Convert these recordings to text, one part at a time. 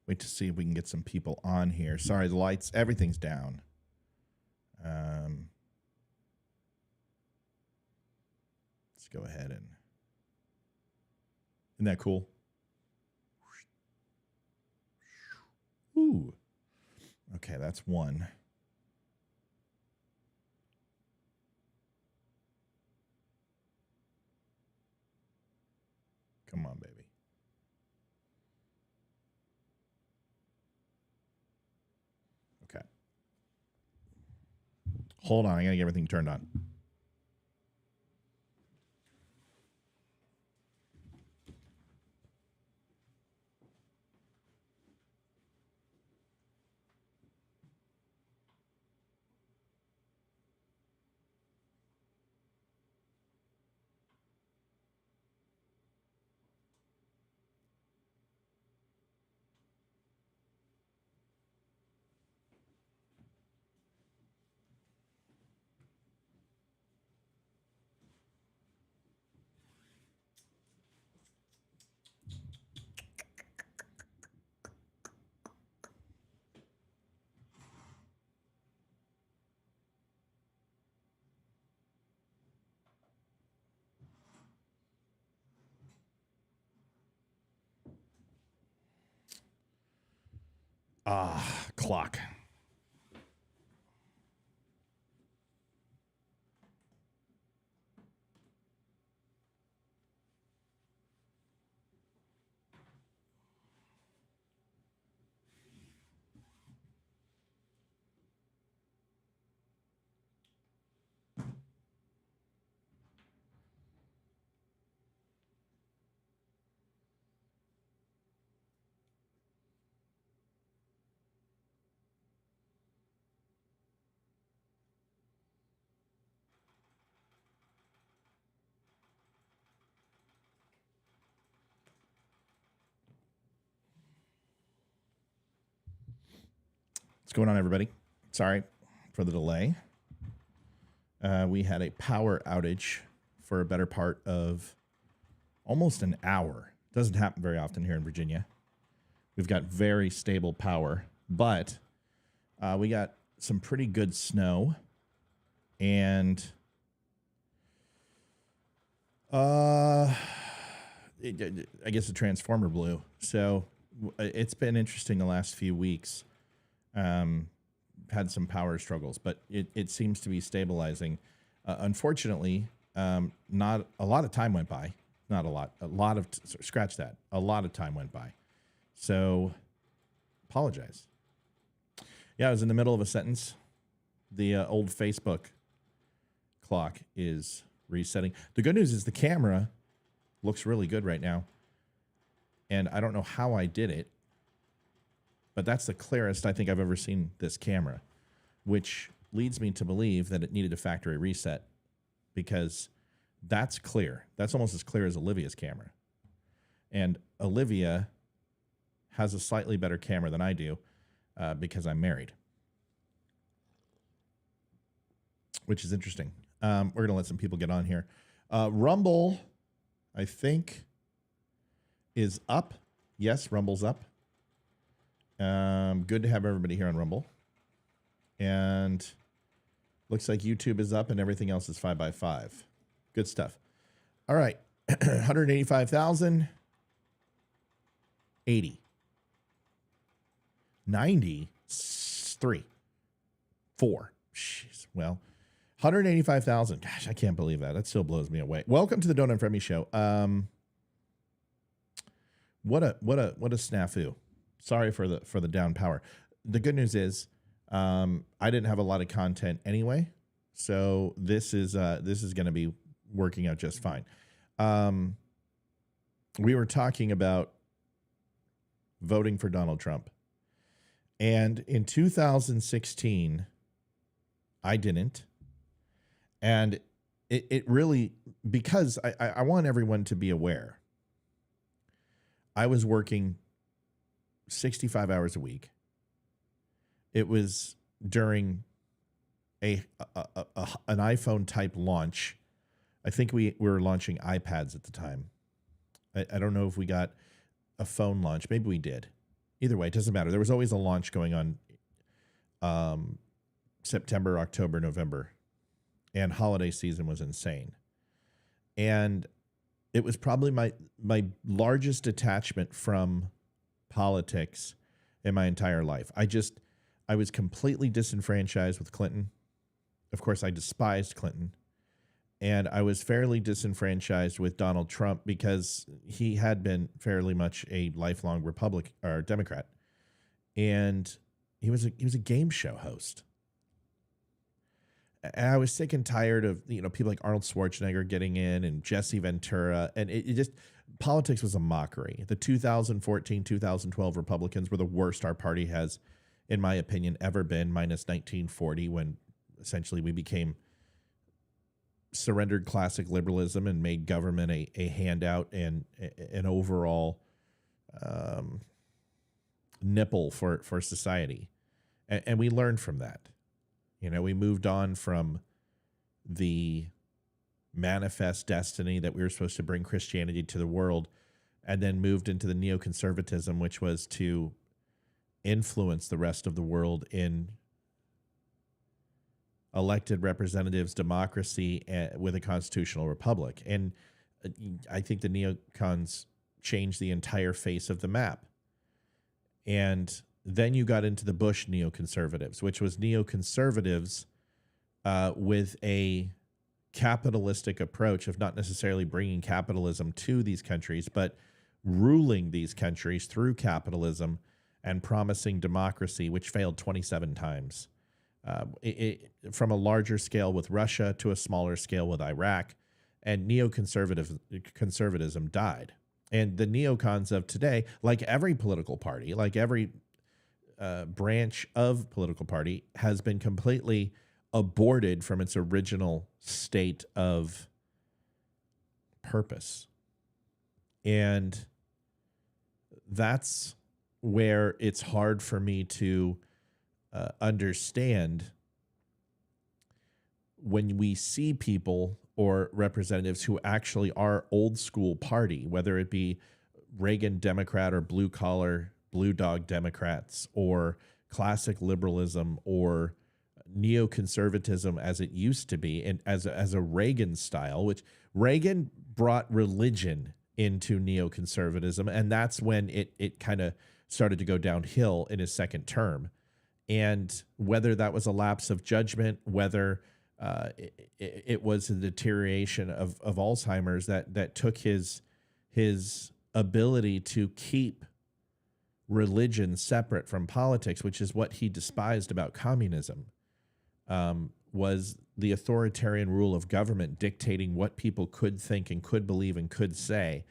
Wait to see if we can get some people on here. Sorry, the lights, everything's down. Let's go ahead and... Isn't that cool? Ooh. Okay, that's one. Come on, baby. Okay. Hold on, I gotta get everything turned on. Clock. What's going on, everybody? Sorry for the delay. We had a power outage for a better part of almost an hour. Doesn't happen very often here in Virginia. We've got very stable power, but we got some pretty good snow, and I guess the transformer blew. So it's been interesting the last few weeks. Had some power struggles, but it seems to be stabilizing. Unfortunately, not a lot of time went by. Not a lot. A lot of scratch that. A lot of time went by. So, apologize. Yeah, I was in the middle of a sentence. The old Facebook clock is resetting. The good news is the camera looks really good right now, and I don't know how I did it, but that's the clearest I think I've ever seen this camera, which leads me to believe that it needed a factory reset, because that's clear. That's almost as clear as Olivia's camera. And Olivia has a slightly better camera than I do because I'm married, which is interesting. We're going to let some people get on here. Rumble, I think, is up. Yes, Rumble's up. Good to have everybody here on Rumble. And looks like YouTube is up and everything else is 5x5. Good stuff. All right. 185,000. 80. 93. 4. Jeez. Well, 185,000. Gosh, I can't believe that. That still blows me away. Welcome to the Donut and Fred Me Show. What a snafu. Sorry for the down power. The good news is I didn't have a lot of content anyway, so this is going to be working out just fine. We were talking about voting for Donald Trump, and in 2016, I didn't, and it really, because I want everyone to be aware. I was working 65 hours a week. It was during an iPhone type launch. I think we were launching iPads at the time. I don't know if we got a phone launch. Maybe we did. Either way, it doesn't matter. There was always a launch going on September, October, November, and holiday season was insane. And it was probably my largest detachment from politics in my entire life. I was completely disenfranchised with Clinton. Of course, I despised Clinton. And I was fairly disenfranchised with Donald Trump because he had been fairly much a lifelong Republican or Democrat. And he was a game show host. And I was sick and tired of, people like Arnold Schwarzenegger getting in and Jesse Ventura. And it just, politics was a mockery. The 2014, 2012 Republicans were the worst our party has, in my opinion, ever been, minus 1940, when essentially we became surrendered classic liberalism and made government a handout and an overall nipple for society. And we learned from that. We moved on from the manifest destiny that we were supposed to bring Christianity to the world, and then moved into the neoconservatism, which was to influence the rest of the world in elected representatives, democracy, with a constitutional republic. And I think the neocons changed the entire face of the map. And then you got into the Bush neoconservatives, which was neoconservatives with a capitalistic approach of not necessarily bringing capitalism to these countries, but ruling these countries through capitalism and promising democracy, which failed 27 times. From a larger scale with Russia to a smaller scale with Iraq, and conservatism died. And the neocons of today, like every political party, like every branch of political party, has been completely aborted from its original state of purpose. And that's where it's hard for me to understand when we see people or representatives who actually are old school party, whether it be Reagan Democrat or blue collar, blue dog Democrats, or classic liberalism or neoconservatism as it used to be, and as a Reagan style, which Reagan brought religion into neoconservatism, and that's when it kind of started to go downhill in his second term. And whether that was a lapse of judgment, whether it was a deterioration of Alzheimer's that took his ability to keep religion separate from politics, which is what he despised about communism, was the authoritarian rule of government dictating what people could think and could believe and could say,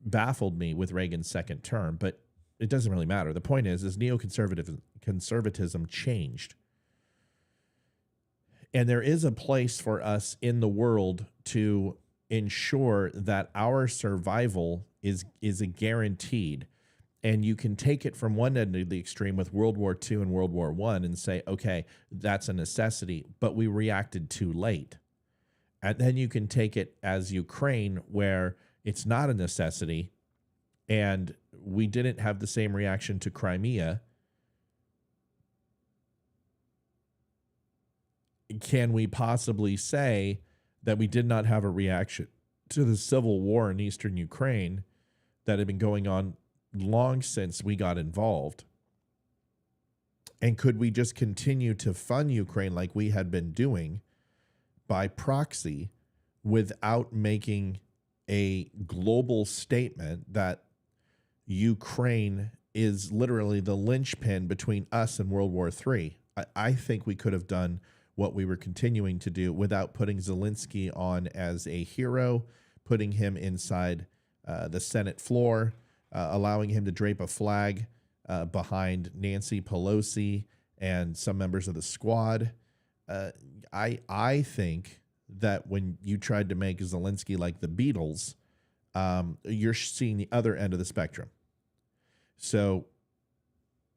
baffled me with Reagan's second term. But it doesn't really matter. The point is conservatism changed. And there is a place for us in the world to ensure that our survival is a guaranteed. And you can take it from one end of the extreme with World War II and World War I and say, okay, that's a necessity, but we reacted too late. And then you can take it as Ukraine, where it's not a necessity, and we didn't have the same reaction to Crimea. Can we possibly say that we did not have a reaction to the civil war in eastern Ukraine that had been going on long since we got involved? And could we just continue to fund Ukraine like we had been doing by proxy without making a global statement that Ukraine is literally the linchpin between us and World War III? I think we could have done what we were continuing to do without putting Zelensky on as a hero, putting him inside the Senate floor, allowing him to drape a flag behind Nancy Pelosi and some members of the squad. I think that when you tried to make Zelensky like the Beatles, you're seeing the other end of the spectrum. So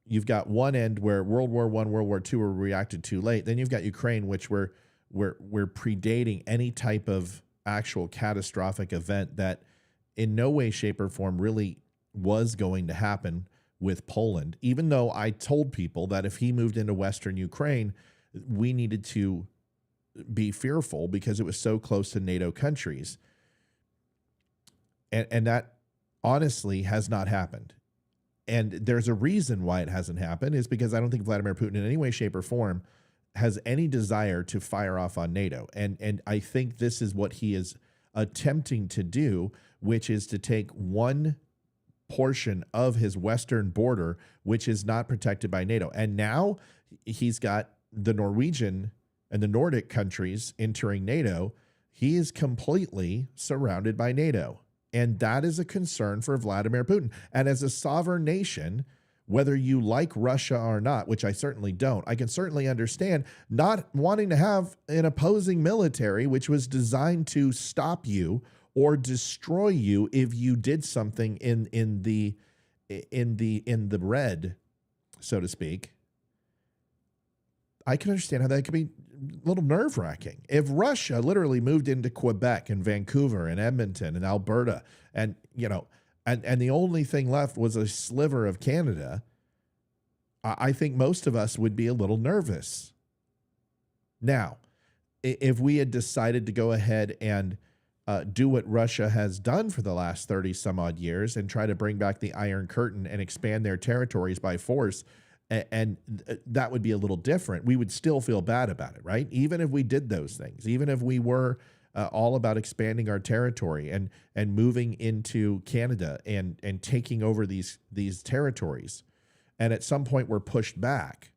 you've got one end where World War I, World War II were reacted too late. Then you've got Ukraine, which we're predating any type of actual catastrophic event that in no way, shape, or form really was going to happen with Poland, even though I told people that if he moved into Western Ukraine, we needed to be fearful because it was so close to NATO countries. And that honestly has not happened. And there's a reason why it hasn't happened, is because I don't think Vladimir Putin in any way, shape, or form has any desire to fire off on NATO. And I think this is what he is attempting to do, which is to take one portion of his western border, which is not protected by NATO. And now he's got the Norwegian and the Nordic countries entering NATO. He is completely surrounded by NATO. And that is a concern for Vladimir Putin. And as a sovereign nation, whether you like Russia or not, which I certainly don't, I can certainly understand not wanting to have an opposing military which was designed to stop you or destroy you if you did something in the red, so to speak. I can understand how that could be a little nerve-wracking. If Russia literally moved into Quebec and Vancouver and Edmonton and Alberta, and and the only thing left was a sliver of Canada, I think most of us would be a little nervous. Now, if we had decided to go ahead and do what Russia has done for the last 30 some odd years and try to bring back the Iron Curtain and expand their territories by force, and that would be a little different. We would still feel bad about it, right? Even if we did those things, even if we were all about expanding our territory and moving into Canada and taking over these territories, and at some point we're pushed back,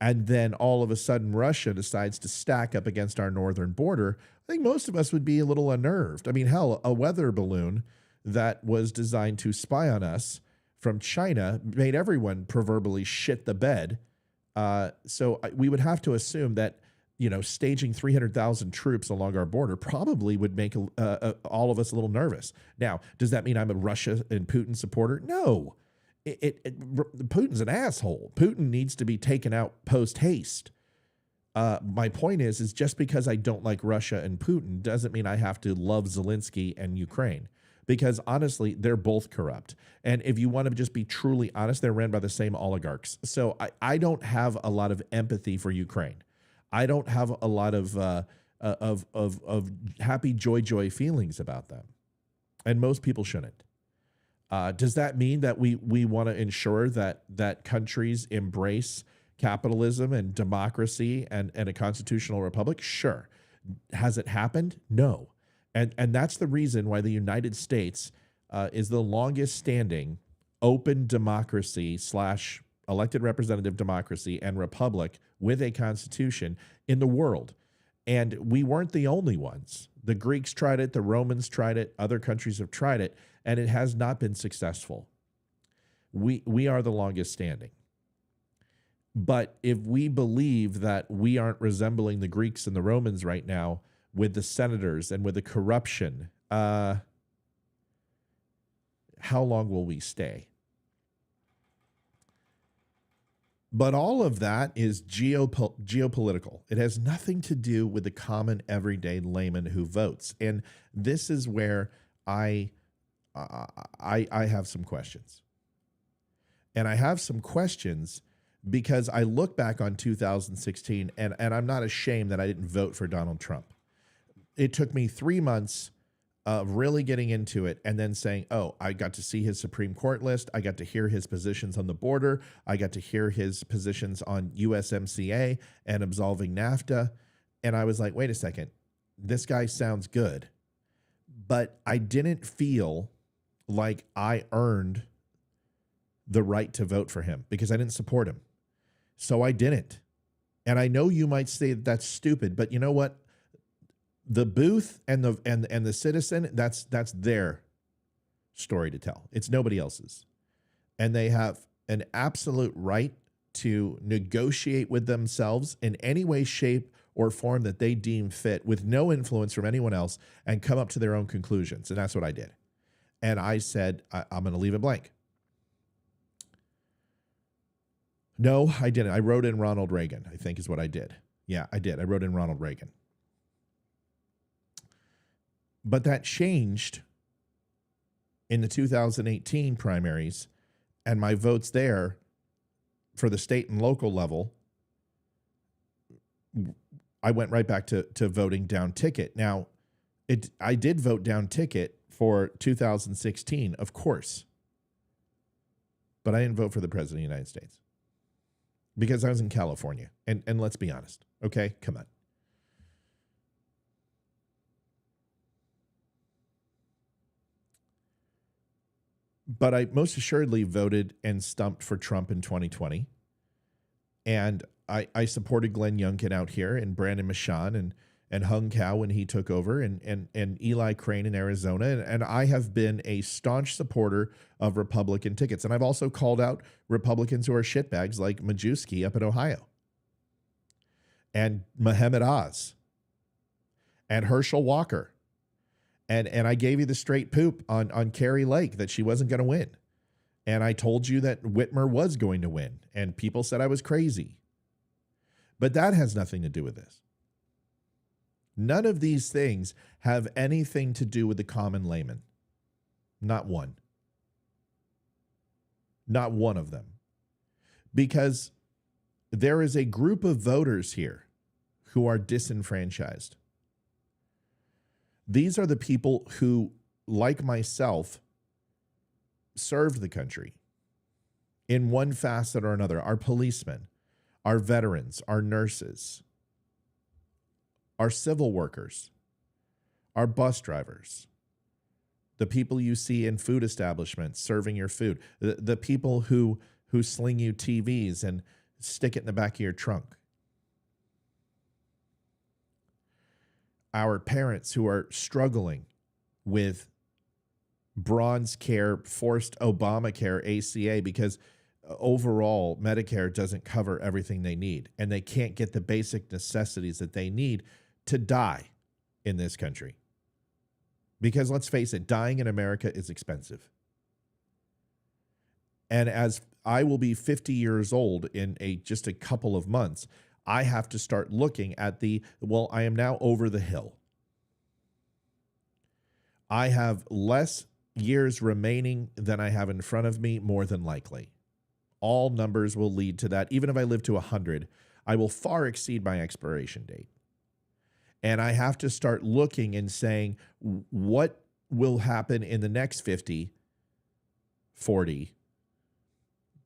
and then all of a sudden Russia decides to stack up against our northern border, I think most of us would be a little unnerved. I mean, hell, a weather balloon that was designed to spy on us from China made everyone proverbially shit the bed. So we would have to assume that, staging 300,000 troops along our border probably would make all of us a little nervous. Now, does that mean I'm a Russia and Putin supporter? No. Putin's an asshole. Putin needs to be taken out post haste. My point is just because I don't like Russia and Putin doesn't mean I have to love Zelensky and Ukraine. Because honestly, they're both corrupt. And if you want to just be truly honest, they're ran by the same oligarchs. So I don't have a lot of empathy for Ukraine. I don't have a lot of happy joy feelings about them. And most people shouldn't. Does that mean that we want to ensure that countries embrace capitalism and democracy and a constitutional republic? Sure. Has it happened? No. And that's the reason why the United States is the longest standing open democracy / elected representative democracy and republic with a constitution in the world. And we weren't the only ones. The Greeks tried it. The Romans tried it. Other countries have tried it, and it has not been successful. We are the longest standing. But if we believe that we aren't resembling the Greeks and the Romans right now, with the senators and with the corruption, how long will we stay? But all of that is geopolitical. It has nothing to do with the common everyday layman who votes. And this is where I have some questions. And I have some questions because I look back on 2016 and I'm not ashamed that I didn't vote for Donald Trump. It took me 3 months of really getting into it and then saying, oh, I got to see his Supreme Court list. I got to hear his positions on the border. I got to hear his positions on USMCA and absolving NAFTA. And I was like, wait a second, this guy sounds good. But I didn't feel like I earned the right to vote for him because I didn't support him. So I didn't. And I know you might say that that's stupid, but you know what? The booth and the citizen, that's their story to tell. It's nobody else's. And they have an absolute right to negotiate with themselves in any way, shape, or form that they deem fit with no influence from anyone else and come up to their own conclusions. And that's what I did. And I said, I'm going to leave it blank. No, I didn't. I wrote in Ronald Reagan, I think is what I did. Yeah, I did. I wrote in Ronald Reagan. But that changed in the 2018 primaries and my votes there for the state and local level, I went right back to voting down ticket. Now, I did vote down ticket for 2016, of course, but I didn't vote for the president of the United States because I was in California. And let's be honest, okay? Come on. But I most assuredly voted and stumped for Trump in 2020. And I supported Glenn Youngkin out here and Brandon Michon and Hung Cao when he took over and Eli Crane in Arizona. And I have been a staunch supporter of Republican tickets. And I've also called out Republicans who are shitbags like Majewski up in Ohio and Mohammed Oz and Herschel Walker. And I gave you the straight poop on Carrie Lake that she wasn't going to win. And I told you that Whitmer was going to win. And people said I was crazy. But that has nothing to do with this. None of these things have anything to do with the common layman. Not one. Not one of them. Because there is a group of voters here who are disenfranchised. These are the people who, like myself, served the country in one facet or another. Our policemen, our veterans, our nurses, our civil workers, our bus drivers, the people you see in food establishments serving your food, the people who sling you TVs and stick it in the back of your trunk. Our parents who are struggling with bronze care, forced Obamacare, ACA, because overall Medicare doesn't cover everything they need, and they can't get the basic necessities that they need to die in this country. Because let's face it, dying in America is expensive. And as I will be 50 years old in just a couple of months, I have to start looking at I am now over the hill. I have less years remaining than I have in front of me, more than likely. All numbers will lead to that. Even if I live to 100, I will far exceed my expiration date. And I have to start looking and saying, what will happen in the next 50, 40,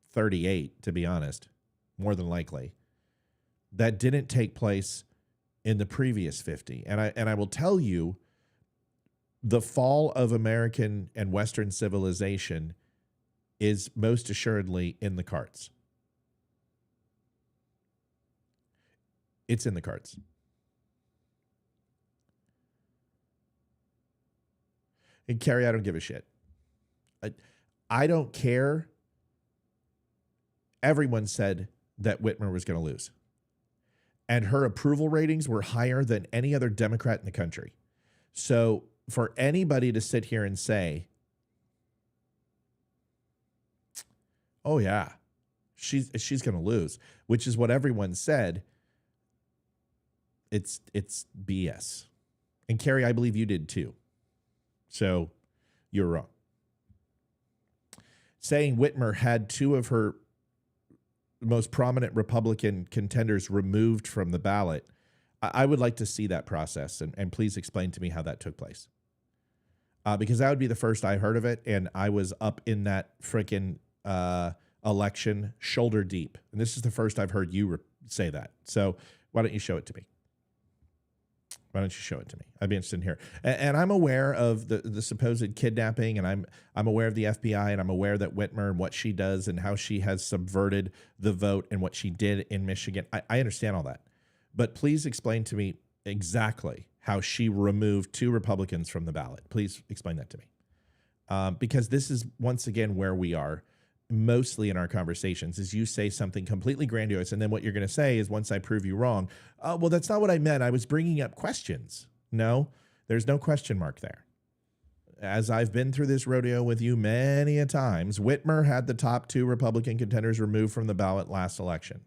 38, to be honest, more than likely, that didn't take place in the previous 50. And I will tell you, the fall of American and Western civilization is most assuredly in the cards. It's in the cards. And Carrie, I don't give a shit. I don't care. Everyone said that Whitmer was going to lose. And her approval ratings were higher than any other Democrat in the country. So for anybody to sit here and say, oh yeah, she's going to lose, which is what everyone said, it's BS. And Carrie, I believe you did too. So you're wrong. Saying Whitmer had two of her most prominent Republican contenders removed from the ballot, I would like to see that process, and please explain to me how that took place. Because that would be the first I heard of it, and I was up in that freaking election shoulder deep. And this is the first I've heard you say that. So why don't you show it to me? Why don't you show it to me? I'd be interested in here. And I'm aware of the supposed kidnapping, and I'm aware of the FBI, and I'm aware that Whitmer and what she does and how she has subverted the vote and what she did in Michigan. I understand all that. But please explain to me exactly how she removed two Republicans from the ballot. Please explain that to me. Because this is, once again, where we are mostly in our conversations, is you say something completely grandiose, and then what you're going to say is, once I prove you wrong, well, that's not what I meant. I was bringing up questions. No, there's no question mark there. As I've been through this rodeo with you many a times, Whitmer had the top two Republican contenders removed from the ballot last election.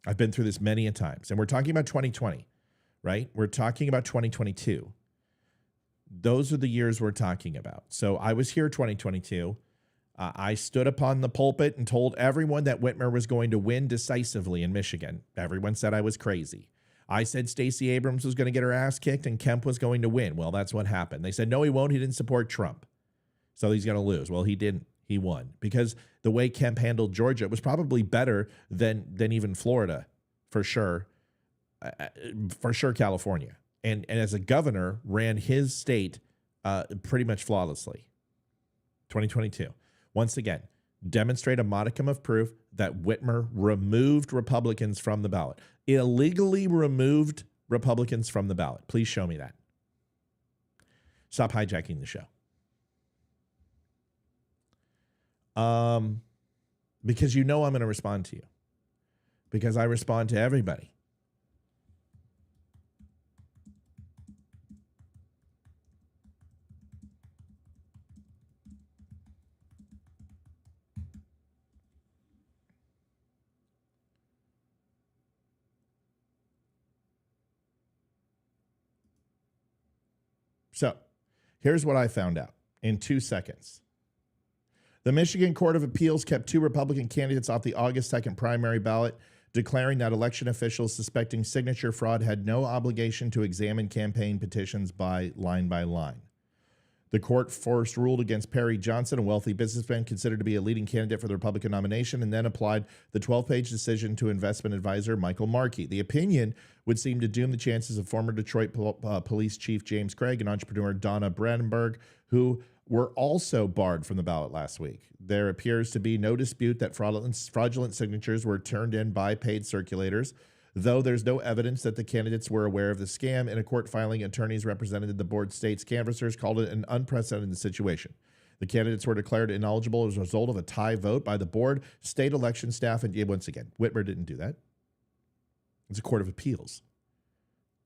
I've been through this many a times, and we're talking about 2020, right? We're talking about 2022. Those are the years we're talking about. So I was here 2022. I stood upon the pulpit and told everyone that Whitmer was going to win decisively in Michigan. Everyone said I was crazy. I said Stacey Abrams was going to get her ass kicked and Kemp was going to win. Well, that's what happened. They said, no, he won't. He didn't support Trump. So he's going to lose. Well, he didn't. He won because the way Kemp handled Georgia was probably better than even Florida, for sure. For sure, California. And as a governor, ran his state pretty much flawlessly. 2022. Once again, demonstrate a modicum of proof that Whitmer removed Republicans from the ballot. Illegally removed Republicans from the ballot. Please show me that. Stop hijacking the show. Because you know I'm going to respond to you. Because I respond to everybody. So here's what I found out in 2 seconds. The Michigan Court of Appeals kept 2 Republican candidates off the August 2nd primary ballot, declaring that election officials suspecting signature fraud had no obligation to examine campaign petitions by line. The court first ruled against Perry Johnson, a wealthy businessman considered to be a leading candidate for the Republican nomination, and then applied the 12-page decision to investment advisor Michael Markey. The opinion would seem to doom the chances of former Detroit Police Chief James Craig and entrepreneur Donna Brandenburg, who were also barred from the ballot last week. There appears to be no dispute that fraudulent signatures were turned in by paid circulators, though there's no evidence that the candidates were aware of the scam. In a court filing, attorneys represented the board state's canvassers called it an unprecedented situation. The candidates were declared ineligible as a result of a tie vote by the board, state election staff, and once again, Whitmer didn't do that. It's a court of appeals.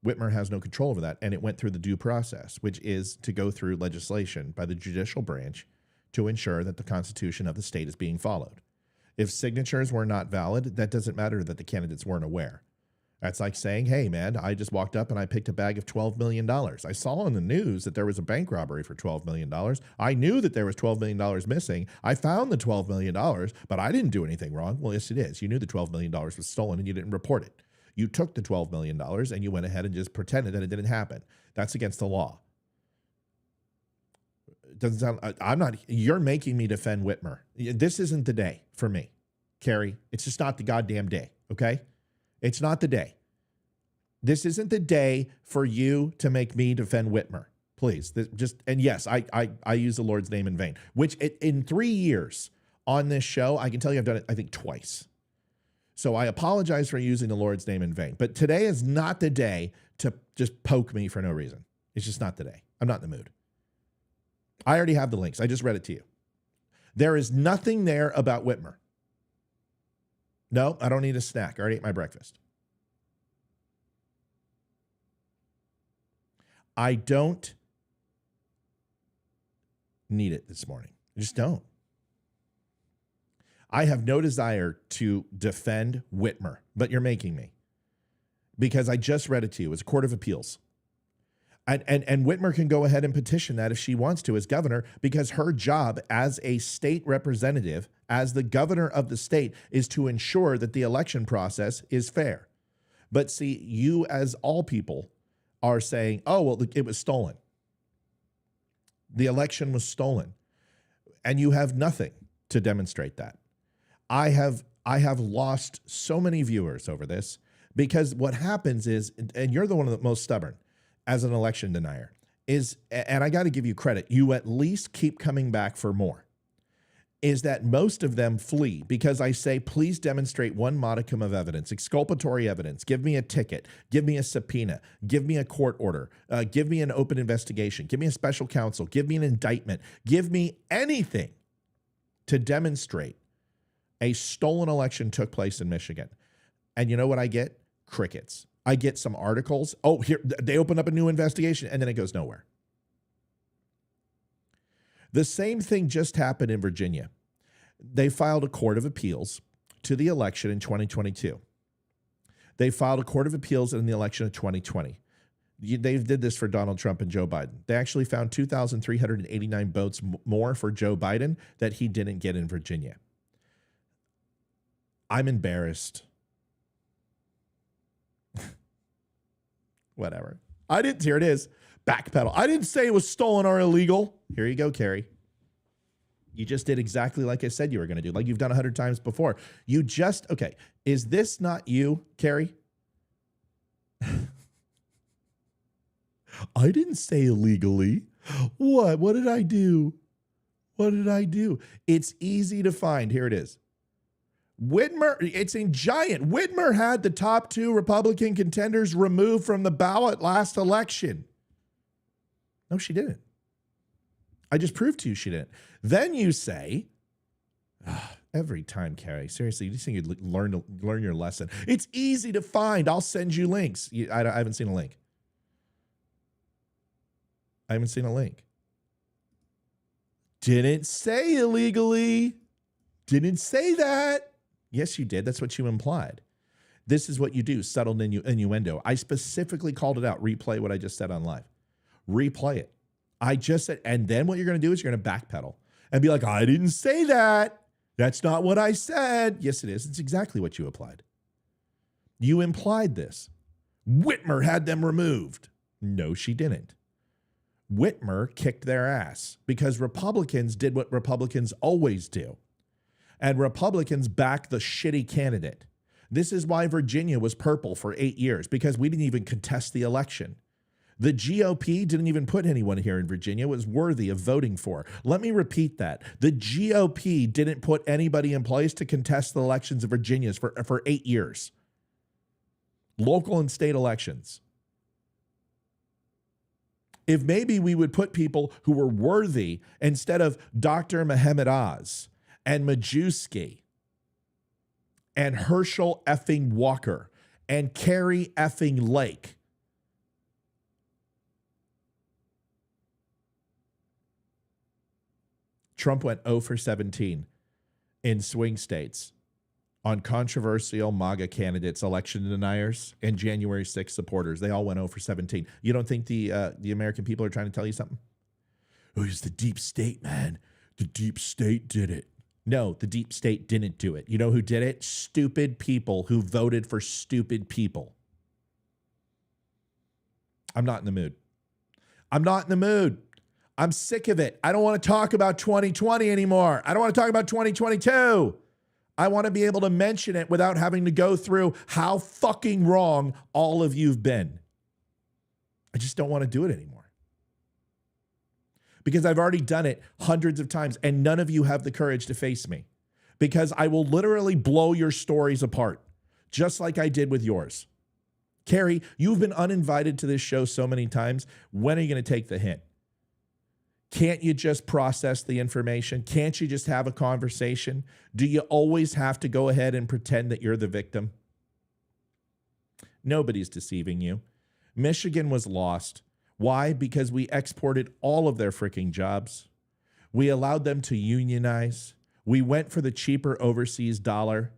Whitmer has no control over that, and it went through the due process, which is to go through legislation by the judicial branch to ensure that the Constitution of the state is being followed. If signatures were not valid, that doesn't matter that the candidates weren't aware. That's like saying, hey, man, I just walked up and I picked a bag of $12 million. I saw on the news that there was a bank robbery for $12 million. I knew that there was $12 million missing. I found the $12 million, but I didn't do anything wrong. Well, yes, it is. You knew the $12 million was stolen and you didn't report it. You took the $12 million and you went ahead and just pretended that it didn't happen. That's against the law. It doesn't sound, you're making me defend Whitmer. This isn't the day for me, Carrie. It's just not the goddamn day, okay? It's not the day. This isn't the day for you to make me defend Whitmer. Please, and yes, I use the Lord's name in vain, which in 3 years on this show, I can tell you I've done it, I think, twice. So I apologize for using the Lord's name in vain. But today is not the day to just poke me for no reason. It's just not the day. I'm not in the mood. I already have the links. I just read it to you. There is nothing there about Whitmer. No, I don't need a snack. I already ate my breakfast. I don't need it this morning. I just don't. I have no desire to defend Whitmer, but you're making me. Because I just read it to you. It's a court of appeals. And Whitmer can go ahead and petition that if she wants to as governor, because her job as a state representative, as the governor of the state, is to ensure that the election process is fair. But see, you as all people are saying, oh, well, it was stolen. The election was stolen. And you have nothing to demonstrate that. I have lost so many viewers over this because what happens is, and you're the one of the most stubborn as an election denier, is, and I got to give you credit, you at least keep coming back for more, is that most of them flee because I say, please demonstrate one modicum of evidence, exculpatory evidence. Give me a ticket. Give me a subpoena. Give me a court order. Give me an open investigation. Give me a special counsel. Give me an indictment. Give me anything to demonstrate a stolen election took place in Michigan. And you know what I get? Crickets. I get some articles. Oh, here, they opened up a new investigation, and then it goes nowhere. The same thing just happened in Virginia. They filed a court of appeals to the election in 2022. They filed a court of appeals in the election of 2020. They did this for Donald Trump and Joe Biden. They actually found 2,389 votes more for Joe Biden that he didn't get in Virginia. I'm embarrassed. Whatever. Here it is. Backpedal. I didn't say it was stolen or illegal. Here you go, Carrie. You just did exactly like I said you were going to do, like you've done 100 times before. Okay. Is this not you, Carrie? I didn't say illegally. What? What did I do? What did I do? It's easy to find. Here it is. Whitmer, it's in giant. Whitmer had the top 2 Republican contenders removed from the ballot last election. No, she didn't. I just proved to you she didn't. Then you say, every time, Carrie, seriously, you just think you'd learn your lesson. It's easy to find. I'll send you links. I haven't seen a link. I haven't seen a link. Didn't say illegally. Didn't say that. Yes, you did. That's what you implied. This is what you do, subtle innuendo. I specifically called it out. Replay what I just said on live. Replay it. I just said, and then what you're going to do is you're going to backpedal and be like, I didn't say that. That's not what I said. Yes, it is. It's exactly what you applied. You implied this. Whitmer had them removed. No, she didn't. Whitmer kicked their ass because Republicans did what Republicans always do. And Republicans backed the shitty candidate. This is why Virginia was purple for 8 years, because we didn't even contest the election. The GOP didn't even put anyone here in Virginia was worthy of voting for. Let me repeat that. The GOP didn't put anybody in place to contest the elections of Virginia for 8 years. Local and state elections. If maybe we would put people who were worthy instead of Dr. Mohammed Oz and Majewski and Herschel effing Walker and Carrie effing Lake. Trump went 0 for 17 in swing states on controversial MAGA candidates, election deniers, and January 6th supporters. They all went 0 for 17. You don't think the American people are trying to tell you something? Oh, it's the deep state, man. The deep state did it. No, the deep state didn't do it. You know who did it? Stupid people who voted for stupid people. I'm not in the mood. I'm not in the mood. I'm sick of it. I don't want to talk about 2020 anymore. I don't want to talk about 2022. I want to be able to mention it without having to go through how fucking wrong all of you've been. I just don't want to do it anymore. Because I've already done it hundreds of times and none of you have the courage to face me. Because I will literally blow your stories apart, just like I did with yours. Carrie, you've been uninvited to this show so many times. When are you going to take the hint? Can't you just process the information? Can't you just have a conversation? Do you always have to go ahead and pretend that you're the victim? Nobody's deceiving you. Michigan was lost. Why? Because we exported all of their freaking jobs. We allowed them to unionize. We went for the cheaper overseas dollar.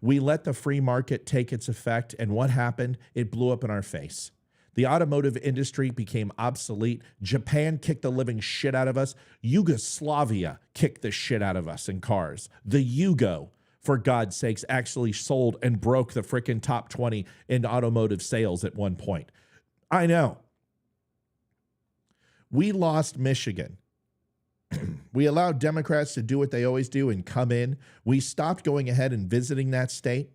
We let the free market take its effect. And what happened? It blew up in our face. The automotive industry became obsolete. Japan kicked the living shit out of us. Yugoslavia kicked the shit out of us in cars. The Yugo, for God's sakes, actually sold and broke the frickin' top 20 in automotive sales at one point. I know. We lost Michigan. We allowed Democrats to do what they always do and come in. We stopped going ahead and visiting that state.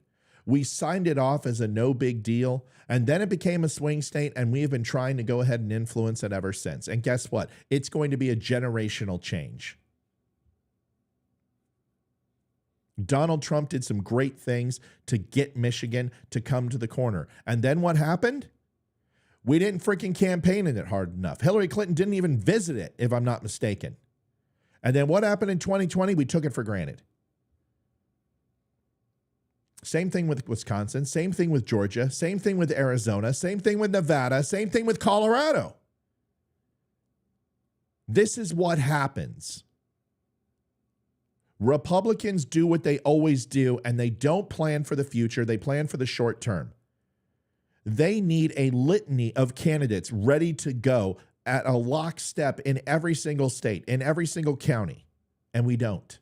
We signed it off as a no big deal, and then it became a swing state, and we have been trying to go ahead and influence it ever since. And guess what? It's going to be a generational change. Donald Trump did some great things to get Michigan to come to the corner. And then what happened? We didn't freaking campaign in it hard enough. Hillary Clinton didn't even visit it, if I'm not mistaken. And then what happened in 2020? We took it for granted. Same thing with Wisconsin, same thing with Georgia, same thing with Arizona, same thing with Nevada, same thing with Colorado. This is what happens. Republicans do what they always do, and they don't plan for the future. They plan for the short term. They need a litany of candidates ready to go at a lockstep in every single state, in every single county, and we don't.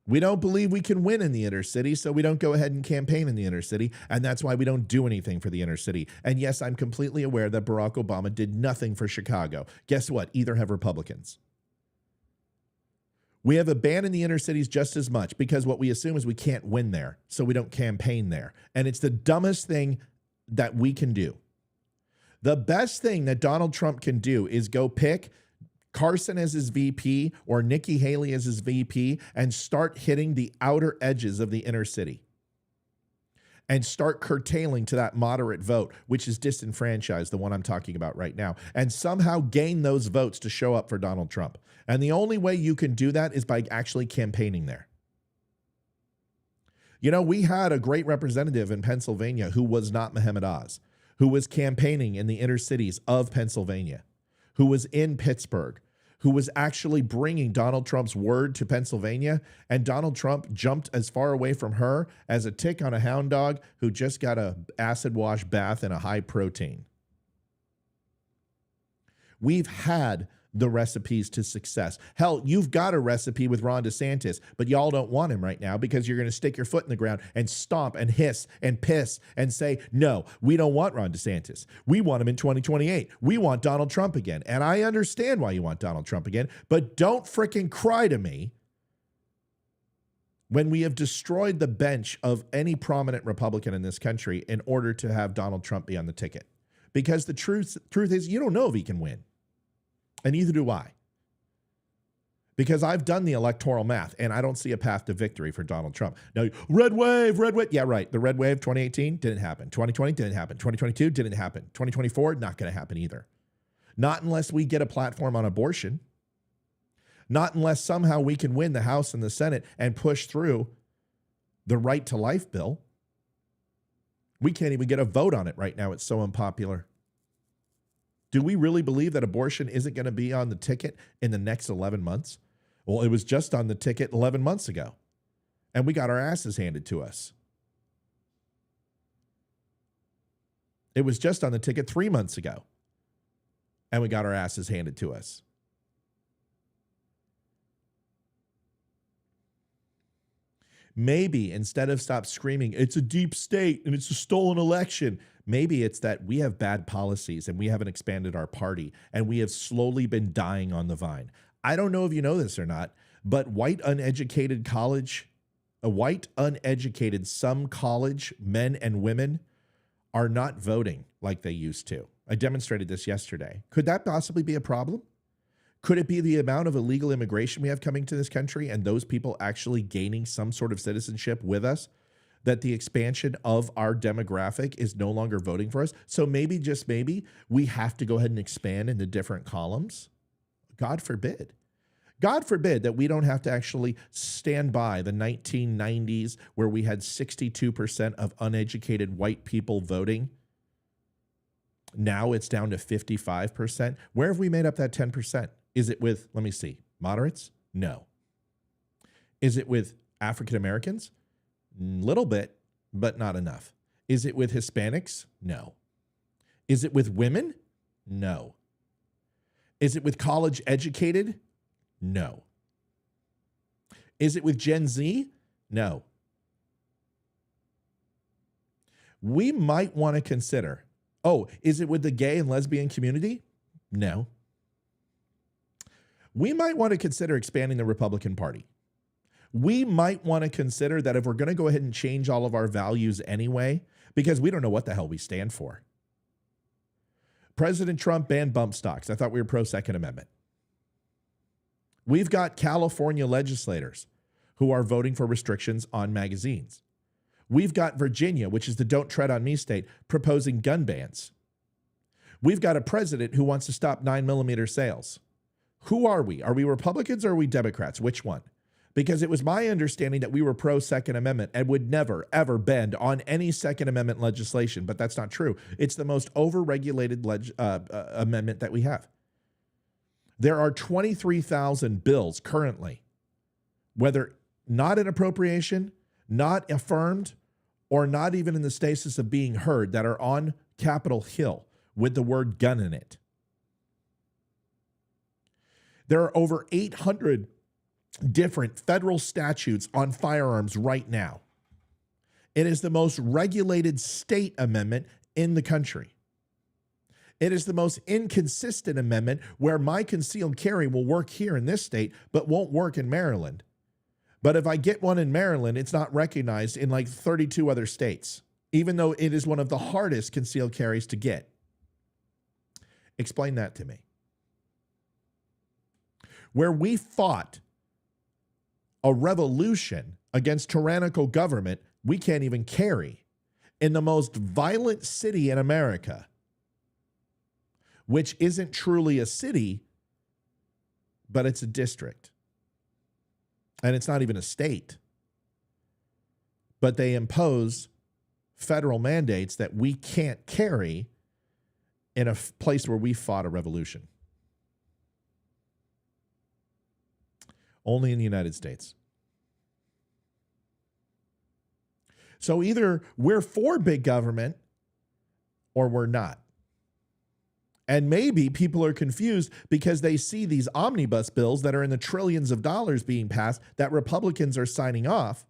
We don't believe we can win in the inner city, so we don't go ahead and campaign in the inner city, and that's why we don't do anything for the inner city. And yes, I'm completely aware that Barack Obama did nothing for Chicago. Guess what? Either have Republicans. We have a ban in the inner cities just as much because what we assume is we can't win there, so we don't campaign there. And it's the dumbest thing that we can do. The best thing that Donald Trump can do is go pick Carson as his VP or Nikki Haley as his VP and start hitting the outer edges of the inner city and start curtailing to that moderate vote, which is disenfranchised, the one I'm talking about right now, and somehow gain those votes to show up for Donald Trump. And the only way you can do that is by actually campaigning there. You know, we had a great representative in Pennsylvania who was not Mohammed Oz, who was campaigning in the inner cities of Pennsylvania, who was in Pittsburgh, who was actually bringing Donald Trump's word to Pennsylvania, and Donald Trump jumped as far away from her as a tick on a hound dog who just got a acid wash bath in a high protein. We've had the recipes to success. Hell, you've got a recipe with Ron DeSantis, but y'all don't want him right now because you're going to stick your foot in the ground and stomp and hiss and piss and say, no, we don't want Ron DeSantis. We want him in 2028. We want Donald Trump again. And I understand why you want Donald Trump again, but don't fricking cry to me when we have destroyed the bench of any prominent Republican in this country in order to have Donald Trump be on the ticket. Because the truth is you don't know if he can win. And neither do I. Because I've done the electoral math, and I don't see a path to victory for Donald Trump. Now, red wave. Yeah, right. The red wave, 2018, didn't happen. 2020, didn't happen. 2022, didn't happen. 2024, not going to happen either. Not unless we get a platform on abortion. Not unless somehow we can win the House and the Senate and push through the right to life bill. We can't even get a vote on it right now. It's so unpopular. Do we really believe that abortion isn't going to be on the ticket in the next 11 months? Well, it was just on the ticket 11 months ago, and we got our asses handed to us. It was just on the ticket 3 months ago, and we got our asses handed to us. Maybe instead of stop screaming, it's a deep state and it's a stolen election, maybe it's that we have bad policies and we haven't expanded our party and we have slowly been dying on the vine. I don't know if you know this or not, but some college men and women are not voting like they used to. I demonstrated this yesterday. Could that possibly be a problem? Could it be the amount of illegal immigration we have coming to this country and those people actually gaining some sort of citizenship with us, that the expansion of our demographic is no longer voting for us? So maybe, just maybe, we have to go ahead and expand into different columns? God forbid. God forbid that we don't have to actually stand by the 1990s where we had 62% of uneducated white people voting. Now it's down to 55%. Where have we made up that 10%? Is it with, let me see, moderates? No. Is it with African Americans? Little bit, but not enough. Is it with Hispanics? No. Is it with women? No. Is it with college educated? No. Is it with Gen Z? No. We might want to consider, is it with the gay and lesbian community? No. We might want to consider expanding the Republican Party. We might want to consider that if we're going to go ahead and change all of our values anyway, because we don't know what the hell we stand for. President Trump banned bump stocks. I thought we were pro-Second Amendment. We've got California legislators who are voting for restrictions on magazines. We've got Virginia, which is the don't tread on me state, proposing gun bans. We've got a president who wants to stop 9mm sales. Who are we? Are we Republicans or are we Democrats? Which one? Because it was my understanding that we were pro-Second Amendment and would never, ever bend on any Second Amendment legislation, but that's not true. It's the most over-regulated amendment that we have. There are 23,000 bills currently, whether not an appropriation, not affirmed, or not even in the status of being heard that are on Capitol Hill with the word gun in it. There are over 800 different federal statutes on firearms right now. It is the most regulated state amendment in the country. It is the most inconsistent amendment where my concealed carry will work here in this state, but won't work in Maryland. But if I get one in Maryland, it's not recognized in like 32 other states, even though it is one of the hardest concealed carries to get. Explain that to me. Where we fought a revolution against tyrannical government, we can't even carry in the most violent city in America, which isn't truly a city, but it's a district. And it's not even a state. But they impose federal mandates that we can't carry in a place where we fought a revolution. Only in the United States. So either we're for big government or we're not. And maybe people are confused because they see these omnibus bills that are in the trillions of dollars being passed that Republicans are signing off.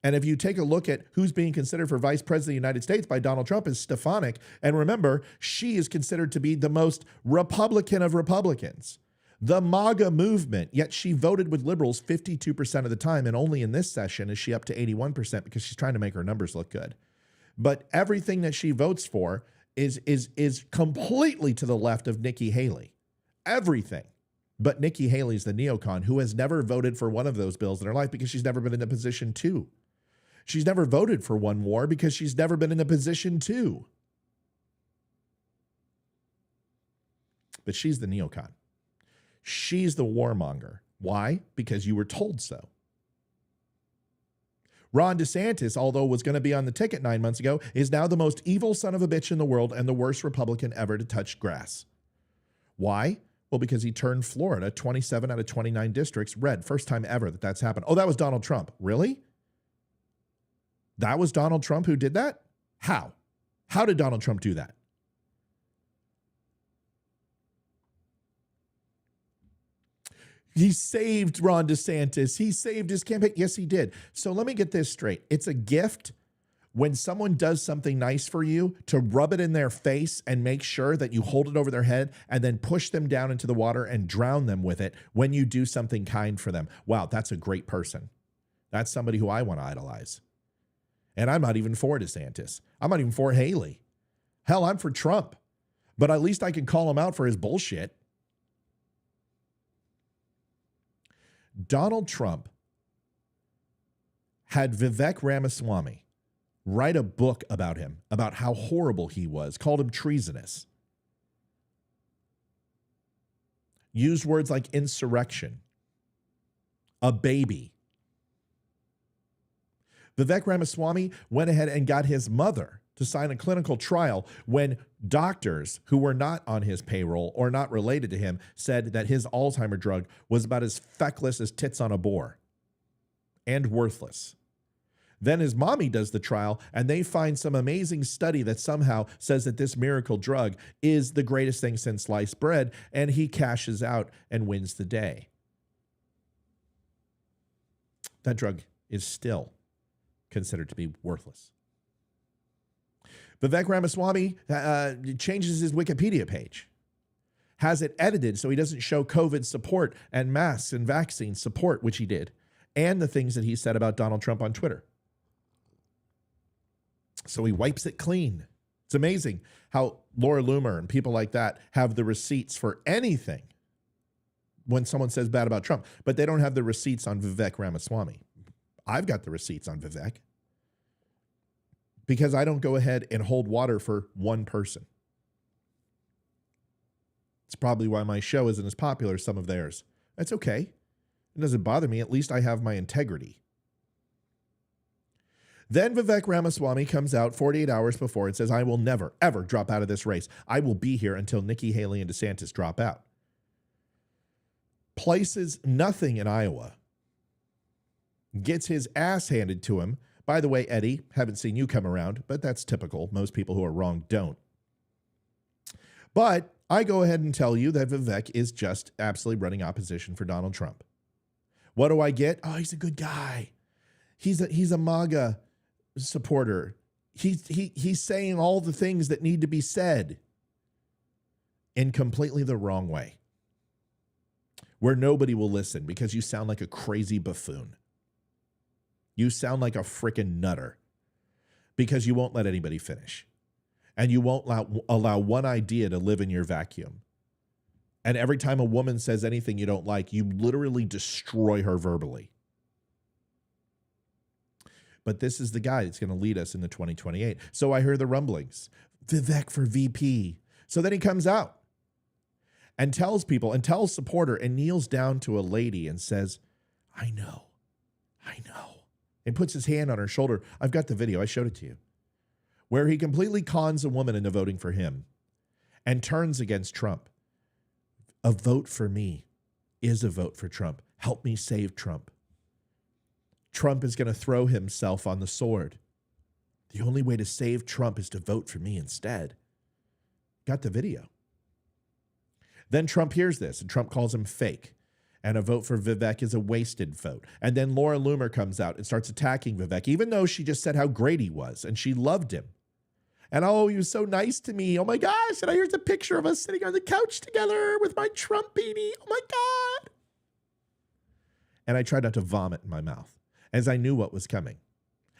And if you take a look at who's being considered for vice president of the United States by Donald Trump is Stefanik. And remember, she is considered to be the most Republican of Republicans. The MAGA movement, yet she voted with liberals 52% of the time, and only in this session is she up to 81% because she's trying to make her numbers look good. But everything that she votes for is completely to the left of Nikki Haley. Everything. But Nikki Haley's the neocon who has never voted for one of those bills in her life because she's never been in a position to. She's never voted for one war because she's never been in a position to. But she's the neocon. She's the warmonger. Why? Because you were told so. Ron DeSantis, although was going to be on the ticket 9 months ago, is now the most evil son of a bitch in the world and the worst Republican ever to touch grass. Why? Well, because he turned Florida 27 out of 29 districts red. First time ever that that's happened. Oh, that was Donald Trump. Really? That was Donald Trump who did that? How? How did Donald Trump do that? He saved Ron DeSantis. He saved his campaign. Yes, he did. So let me get this straight. It's a gift when someone does something nice for you to rub it in their face and make sure that you hold it over their head and then push them down into the water and drown them with it when you do something kind for them. Wow, that's a great person. That's somebody who I want to idolize. And I'm not even for DeSantis. I'm not even for Haley. Hell, I'm for Trump. But at least I can call him out for his bullshit. Donald Trump had Vivek Ramaswamy write a book about him, about how horrible he was, called him treasonous. Used words like insurrection, a baby. Vivek Ramaswamy went ahead and got his mother to sign a clinical trial when doctors who were not on his payroll or not related to him said that his Alzheimer drug was about as feckless as tits on a boar and worthless. Then his mommy does the trial and they find some amazing study that somehow says that this miracle drug is the greatest thing since sliced bread, and he cashes out and wins the day. That drug is still considered to be worthless. Vivek Ramaswamy changes his Wikipedia page, has it edited so he doesn't show COVID support and masks and vaccine support, which he did, and the things that he said about Donald Trump on Twitter. So he wipes it clean. It's amazing how Laura Loomer and people like that have the receipts for anything when someone says bad about Trump, but they don't have the receipts on Vivek Ramaswamy. I've got the receipts on Vivek, because I don't go ahead and hold water for one person. It's probably why my show isn't as popular as some of theirs. That's okay. It doesn't bother me. At least I have my integrity. Then Vivek Ramaswamy comes out 48 hours before and says, I will never, ever drop out of this race. I will be here until Nikki Haley and DeSantis drop out. Places nothing in Iowa. Gets his ass handed to him By the way, Eddie, haven't seen you come around, but that's typical. Most people who are wrong don't. But I go ahead and tell you that Vivek is just absolutely running opposition for Donald Trump. What do I get? Oh, he's a good guy. He's a MAGA supporter. He's saying all the things that need to be said in completely the wrong way, where nobody will listen because you sound like a crazy buffoon. You sound like a freaking nutter because you won't let anybody finish. And you won't allow one idea to live in your vacuum. And every time a woman says anything you don't like, you literally destroy her verbally. But this is the guy that's going to lead us into 2028. So I hear the rumblings. Vivek for VP. So then he comes out and tells people and tells supporter and kneels down to a lady and says, I know. And puts his hand on her shoulder. I've got the video. I showed it to you. Where he completely cons a woman into voting for him and turns against Trump. A vote for me is a vote for Trump. Help me save Trump. Trump is going to throw himself on the sword. The only way to save Trump is to vote for me instead. Got the video. Then Trump hears this, and Trump calls him fake. And a vote for Vivek is a wasted vote. And then Laura Loomer comes out and starts attacking Vivek, even though she just said how great he was, and she loved him. And oh, he was so nice to me. Oh my gosh. And here's a picture of us sitting on the couch together with my Trump beanie. Oh my God. And I tried not to vomit in my mouth as I knew what was coming.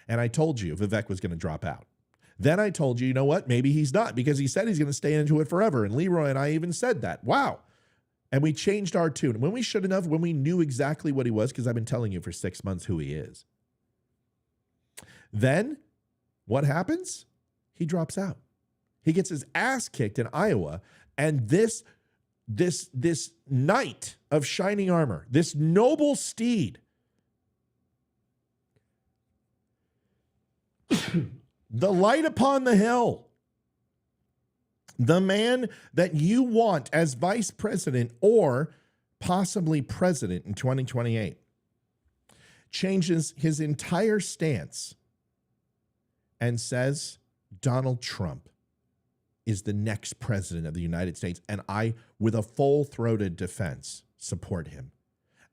And I told you Vivek was going to drop out. Then I told you, you know what? Maybe he's not, because he said he's going to stay into it forever. And Leroy and I even said that. Wow. And we changed our tune. When we should have, when we knew exactly what he was, because I've been telling you for 6 months who he is. Then what happens? He drops out. He gets his ass kicked in Iowa. And this knight of shining armor, this noble steed, the light upon the hill, the man that you want as vice president or possibly president in 2028, changes his entire stance and says, Donald Trump is the next president of the United States, and I, with a full-throated defense, support him.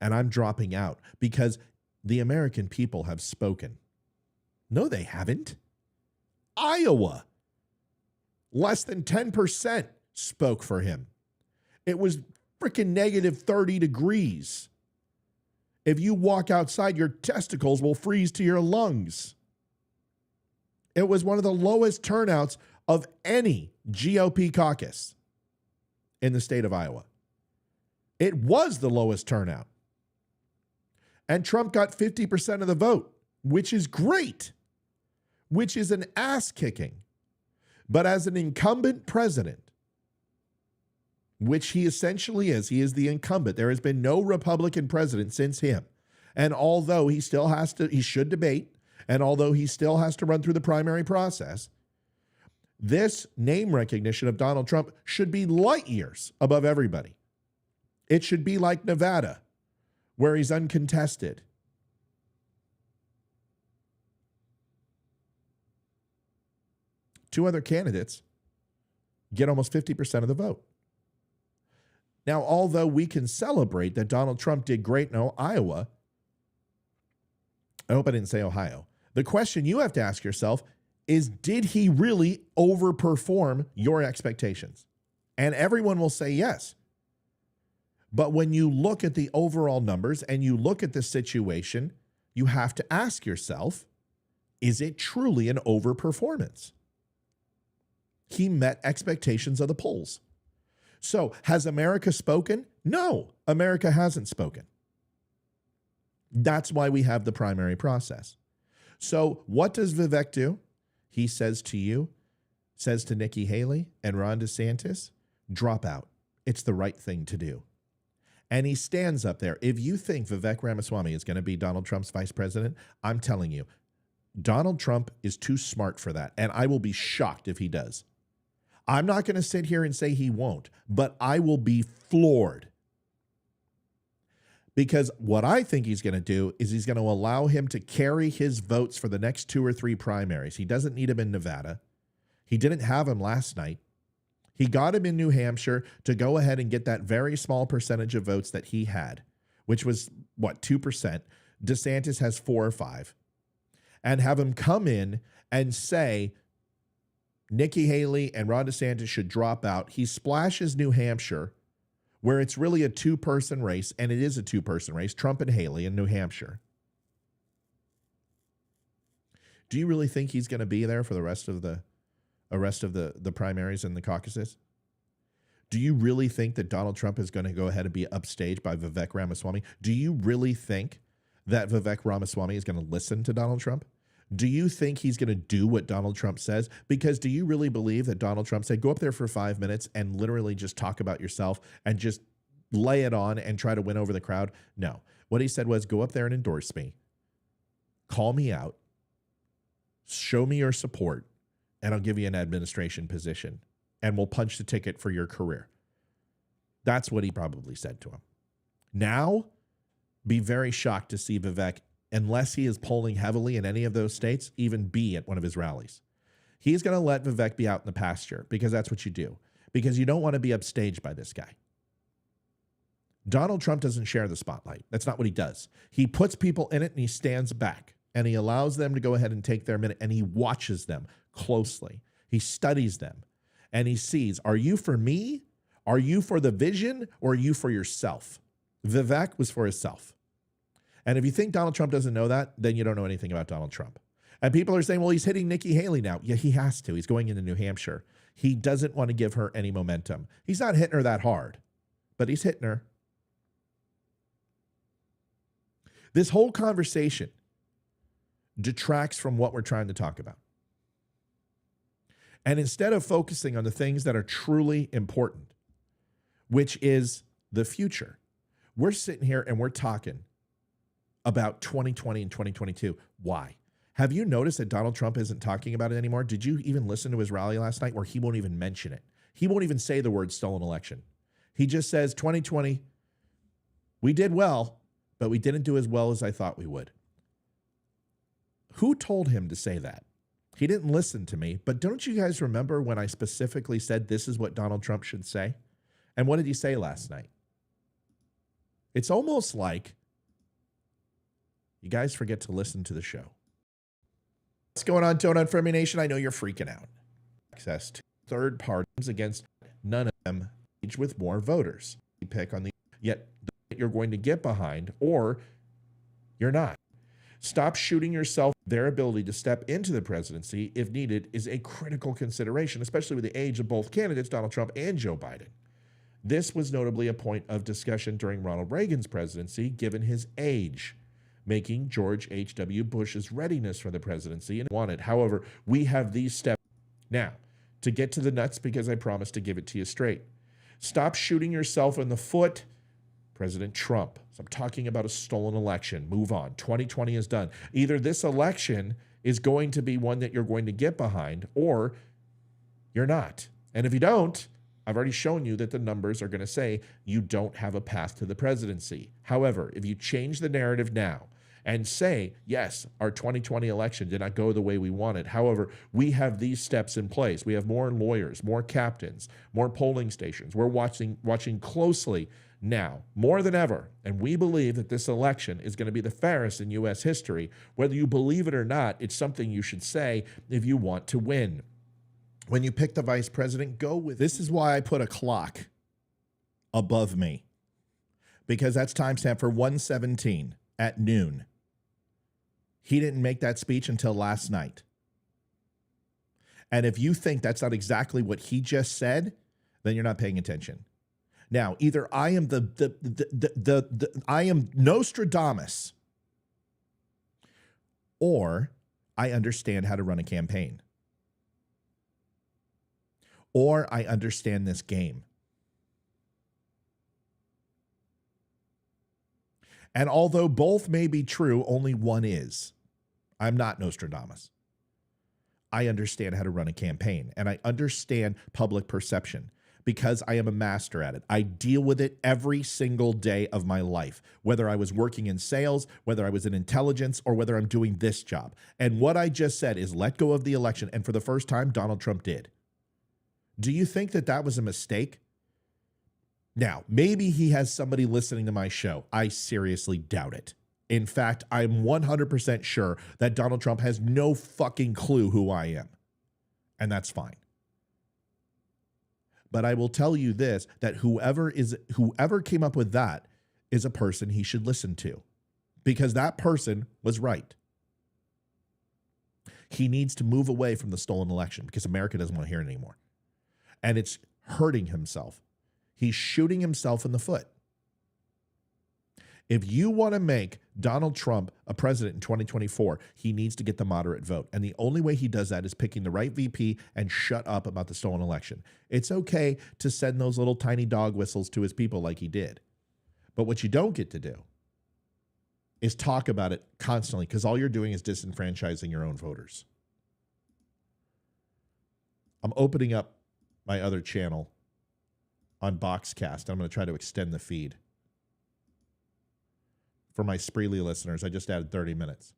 And I'm dropping out because the American people have spoken. No, they haven't. Iowa, less than 10% spoke for him. It was freaking negative 30 degrees. If you walk outside, your testicles will freeze to your lungs. It was one of the lowest turnouts of any GOP caucus in the state of Iowa. It was the lowest turnout. And Trump got 50% of the vote, which is great, which is an ass kicking. But as an incumbent president, which he essentially is, he is the incumbent. There has been no Republican president since him. And although he still has to, he should debate, and although he still has to run through the primary process, this name recognition of Donald Trump should be light years above everybody. It should be like Nevada, where he's uncontested. Two other candidates get almost 50% of the vote. Now, although we can celebrate that Donald Trump did great in Iowa, I hope I didn't say Ohio. The question you have to ask yourself is, did he really overperform your expectations? And everyone will say yes. But when you look at the overall numbers and you look at the situation, you have to ask yourself, is it truly an overperformance? He met expectations of the polls. So has America spoken? No, America hasn't spoken. That's why we have the primary process. So what does Vivek do? He says to you, says to Nikki Haley and Ron DeSantis, drop out. It's the right thing to do. And he stands up there. If you think Vivek Ramaswamy is going to be Donald Trump's vice president, I'm telling you, Donald Trump is too smart for that. And I will be shocked if he does. I'm not going to sit here and say he won't, but I will be floored. Because what I think he's going to do is he's going to allow him to carry his votes for the next 2 or 3 primaries. He doesn't need him in Nevada. He didn't have him last night. He got him in New Hampshire to go ahead and get that very small percentage of votes that he had, which was, 2%. DeSantis has 4 or 5. And have him come in and say Nikki Haley and Ron DeSantis should drop out. He splashes New Hampshire, where it's really a 2-person race, and it is a 2-person race, Trump and Haley in New Hampshire. Do you really think he's going to be there for the rest of the primaries and the caucuses? Do you really think that Donald Trump is going to go ahead and be upstaged by Vivek Ramaswamy? Do you really think that Vivek Ramaswamy is going to listen to Donald Trump? Do you think he's going to do what Donald Trump says? Because do you really believe that Donald Trump said, go up there for 5 minutes and literally just talk about yourself and just lay it on and try to win over the crowd? No. What he said was, go up there and endorse me, call me out, show me your support, and I'll give you an administration position, and we'll punch the ticket for your career. That's what he probably said to him. Now, be very shocked to see Vivek, unless he is polling heavily in any of those states, even be at one of his rallies. He's going to let Vivek be out in the pasture because that's what you do, because you don't want to be upstaged by this guy. Donald Trump doesn't share the spotlight. That's not what he does. He puts people in it and he stands back and he allows them to go ahead and take their minute, and he watches them closely. He studies them and he sees, are you for me? Are you for the vision, or are you for yourself? Vivek was for himself. And if you think Donald Trump doesn't know that, then you don't know anything about Donald Trump. And people are saying, well, he's hitting Nikki Haley now. Yeah, he has to. He's going into New Hampshire. He doesn't want to give her any momentum. He's not hitting her that hard, but he's hitting her. This whole conversation detracts from what we're trying to talk about. And instead of focusing on the things that are truly important, which is the future, we're sitting here and we're talking about 2020 and 2022. Why? Have you noticed that Donald Trump isn't talking about it anymore? Did you even listen to his rally last night where he won't even mention it? He won't even say the word stolen election. He just says 2020, we did well, but we didn't do as well as I thought we would. Who told him to say that? He didn't listen to me, but don't you guys remember when I specifically said this is what Donald Trump should say? And what did he say last night? It's almost like you guys forget to listen to the show. What's going on, Donut Fermi Nation? I know you're freaking out. Access to third parties against none of them each with more voters. You pick on the yet you're going to get behind, or you're not. Stop shooting yourself. Their ability to step into the presidency, if needed, is a critical consideration, especially with the age of both candidates, Donald Trump and Joe Biden. This was notably a point of discussion during Ronald Reagan's presidency, given his age, making George H.W. Bush's readiness for the presidency and wanted. However, we have these steps now to get to the nuts, because I promised to give it to you straight. Stop shooting yourself in the foot, President Trump. So I'm talking about a stolen election. Move on. 2020 is done. Either this election is going to be one that you're going to get behind, or you're not. And if you don't, I've already shown you that the numbers are going to say you don't have a path to the presidency. However, if you change the narrative now and say, yes, our 2020 election did not go the way we wanted. However, we have these steps in place. We have more lawyers, more captains, more polling stations. We're watching closely now, more than ever. And we believe that this election is going to be the fairest in U.S. history. Whether you believe it or not, it's something you should say if you want to win. When you pick the vice president, go with. This is why I put a clock above me, because that's timestamp for 1:17 at noon. He didn't make that speech until last night. And if you think that's not exactly what he just said, then you're not paying attention. Now, either I am I am Nostradamus, or I understand how to run a campaign, or I understand this game. And although both may be true, only one is. I'm not Nostradamus. I understand how to run a campaign, and I understand public perception. because I am a master at it. I deal with it every single day of my life, whether I was working in sales, whether I was in intelligence, or whether I'm doing this job. And what I just said is let go of the election. And for the first time, Donald Trump did. Do you think that that was a mistake? Now, maybe he has somebody listening to my show. I seriously doubt it. In fact, I'm 100% sure that Donald Trump has no fucking clue who I am. And that's fine. But I will tell you this, that whoever came up with that is a person he should listen to, because that person was right. He needs to move away from the stolen election because America doesn't want to hear it anymore. And it's hurting himself. He's shooting himself in the foot. If you want to make Donald Trump a president in 2024, he needs to get the moderate vote. And the only way he does that is picking the right VP and shut up about the stolen election. It's okay to send those little tiny dog whistles to his people like he did. But what you don't get to do is talk about it constantly, because all you're doing is disenfranchising your own voters. I'm opening up my other channel on Boxcast. I'm going to try to extend the feed. For my Spreely listeners, I just added 30 minutes.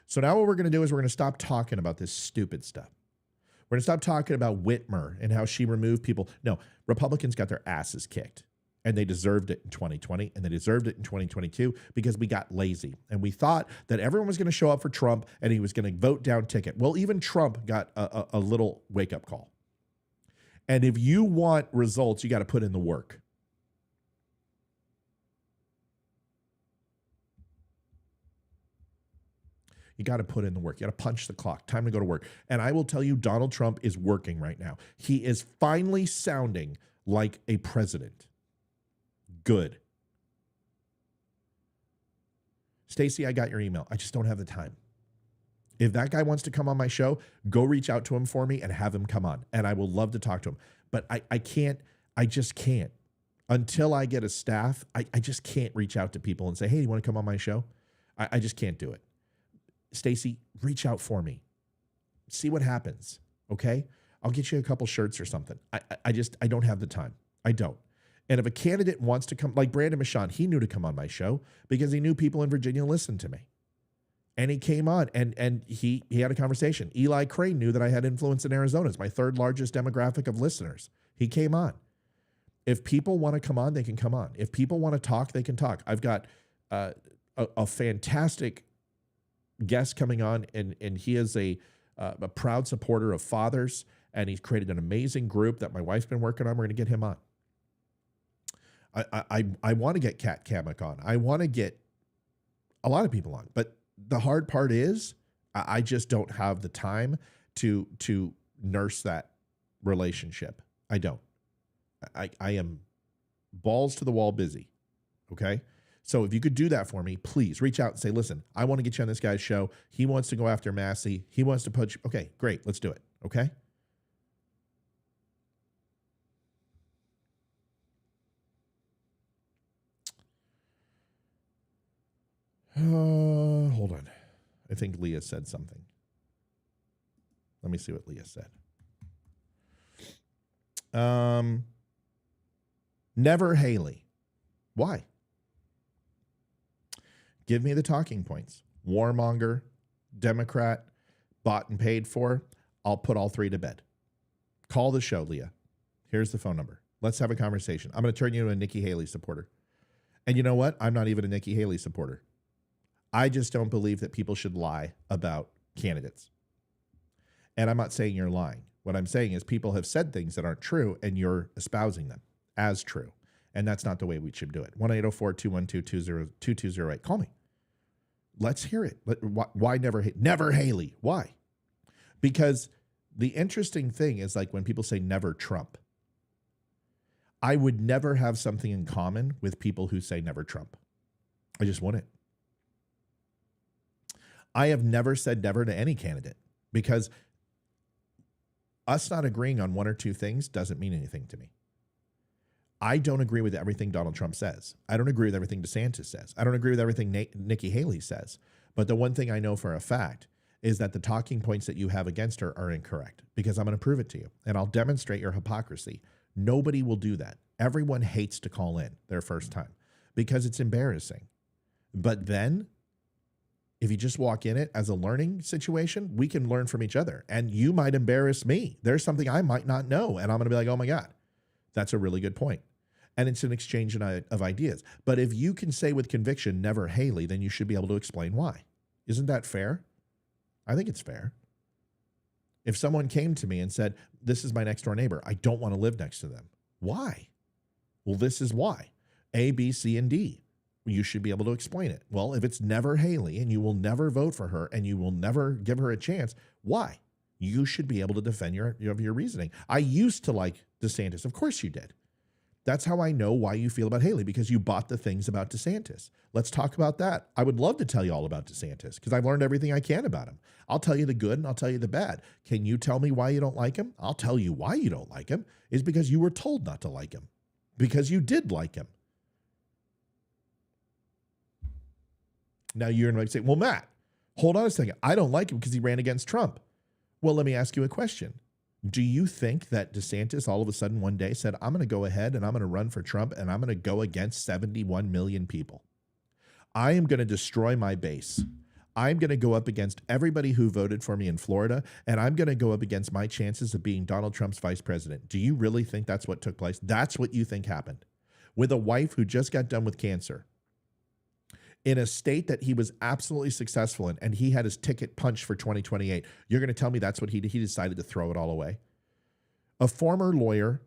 So now what we're going to do is we're going to stop talking about this stupid stuff. We're going to stop talking about Whitmer and how she removed people. No, Republicans got their asses kicked, and they deserved it in 2020, and they deserved it in 2022 because we got lazy. And we thought that everyone was going to show up for Trump and he was going to vote down ticket. Well, even Trump got a little wake-up call. And if you want results, you got to put in the work. You got to put in the work. You got to punch the clock. Time to go to work. And I will tell you, Donald Trump is working right now. He is finally sounding like a president. Good. Stacey, I got your email. I just don't have the time. If that guy wants to come on my show, go reach out to him for me and have him come on. And I will love to talk to him. But I just can't. Until I get a staff, I just can't reach out to people and say, hey, do you want to come on my show? I just can't do it. Stacey, reach out for me. See what happens, okay? I'll get you a couple shirts or something. I don't have the time. I don't. And if a candidate wants to come, like Brandon Michon, he knew to come on my show because he knew people in Virginia listened to me. And he came on and he had a conversation. Eli Crane knew that I had influence in Arizona. It's my third largest demographic of listeners. He came on. If people want to come on, they can come on. If people want to talk, they can talk. I've got a fantastic guest coming on, and he is a proud supporter of fathers, and he's created an amazing group that my wife's been working on. We're going to get him on. I want to get Kat Kamek on. I want to get a lot of people on, but the hard part is I just don't have the time to nurse that relationship. I don't. I am balls to the wall busy. Okay. So if you could do that for me, please reach out and say, listen, I want to get you on this guy's show. He wants to go after Massey. He wants to put you. Okay, great. Let's do it. Okay. Hold on. I think Leah said something. Let me see what Leah said. Never Haley. Why? Give me the talking points. Warmonger, Democrat, bought and paid for. I'll put all three to bed. Call the show, Leah. Here's the phone number. Let's have a conversation. I'm going to turn you into a Nikki Haley supporter. And you know what? I'm not even a Nikki Haley supporter. I just don't believe that people should lie about candidates. And I'm not saying you're lying. What I'm saying is people have said things that aren't true, and you're espousing them as true. And that's not the way we should do it. 1-804-212-2208. Call me. Let's hear it. Why never Haley? Why? Because the interesting thing is, like, when people say never Trump, I would never have something in common with people who say never Trump. I just wouldn't. I have never said never to any candidate, because us not agreeing on one or two things doesn't mean anything to me. I don't agree with everything Donald Trump says. I don't agree with everything DeSantis says. I don't agree with everything Nikki Haley says. But the one thing I know for a fact is that the talking points that you have against her are incorrect, because I'm going to prove it to you. And I'll demonstrate your hypocrisy Nobody will do that. Everyone hates to call in their first time because it's embarrassing. But then if you just walk in it as a learning situation, we can learn from each other. And you might embarrass me. There's something I might not know. And I'm going to be like, oh my God, that's a really good point. And it's an exchange of ideas. But if you can say with conviction, never Haley, then you should be able to explain why. Isn't that fair? I think it's fair. If someone came to me and said, this is my next door neighbor, I don't want to live next to them. Why? Well, this is why. A, B, C, and D. You should be able to explain it. Well, if it's never Haley and you will never vote for her and you will never give her a chance, why? You should be able to defend your reasoning. I used to like DeSantis. Of course you did. That's how I know why you feel about Haley, because you bought the things about DeSantis. Let's talk about that. I would love to tell you all about DeSantis because I've learned everything I can about him. I'll tell you the good and I'll tell you the bad. Can you tell me why you don't like him? I'll tell you why you don't like him is because you were told not to like him, because you did like him. Now you're going to say, well, Matt, hold on a second. I don't like him because he ran against Trump. Well, let me ask you a question. Do you think that DeSantis all of a sudden one day said, I'm going to go ahead and I'm going to run for Trump and I'm going to go against 71 million people? I am going to destroy my base. I'm going to go up against everybody who voted for me in Florida, and I'm going to go up against my chances of being Donald Trump's vice president. Do you really think that's what took place? That's what you think happened with a wife who just got done with cancer in a state that he was absolutely successful in, and he had his ticket punched for 2028. You're going to tell me that's what he did? He decided to throw it all away. A former lawyer,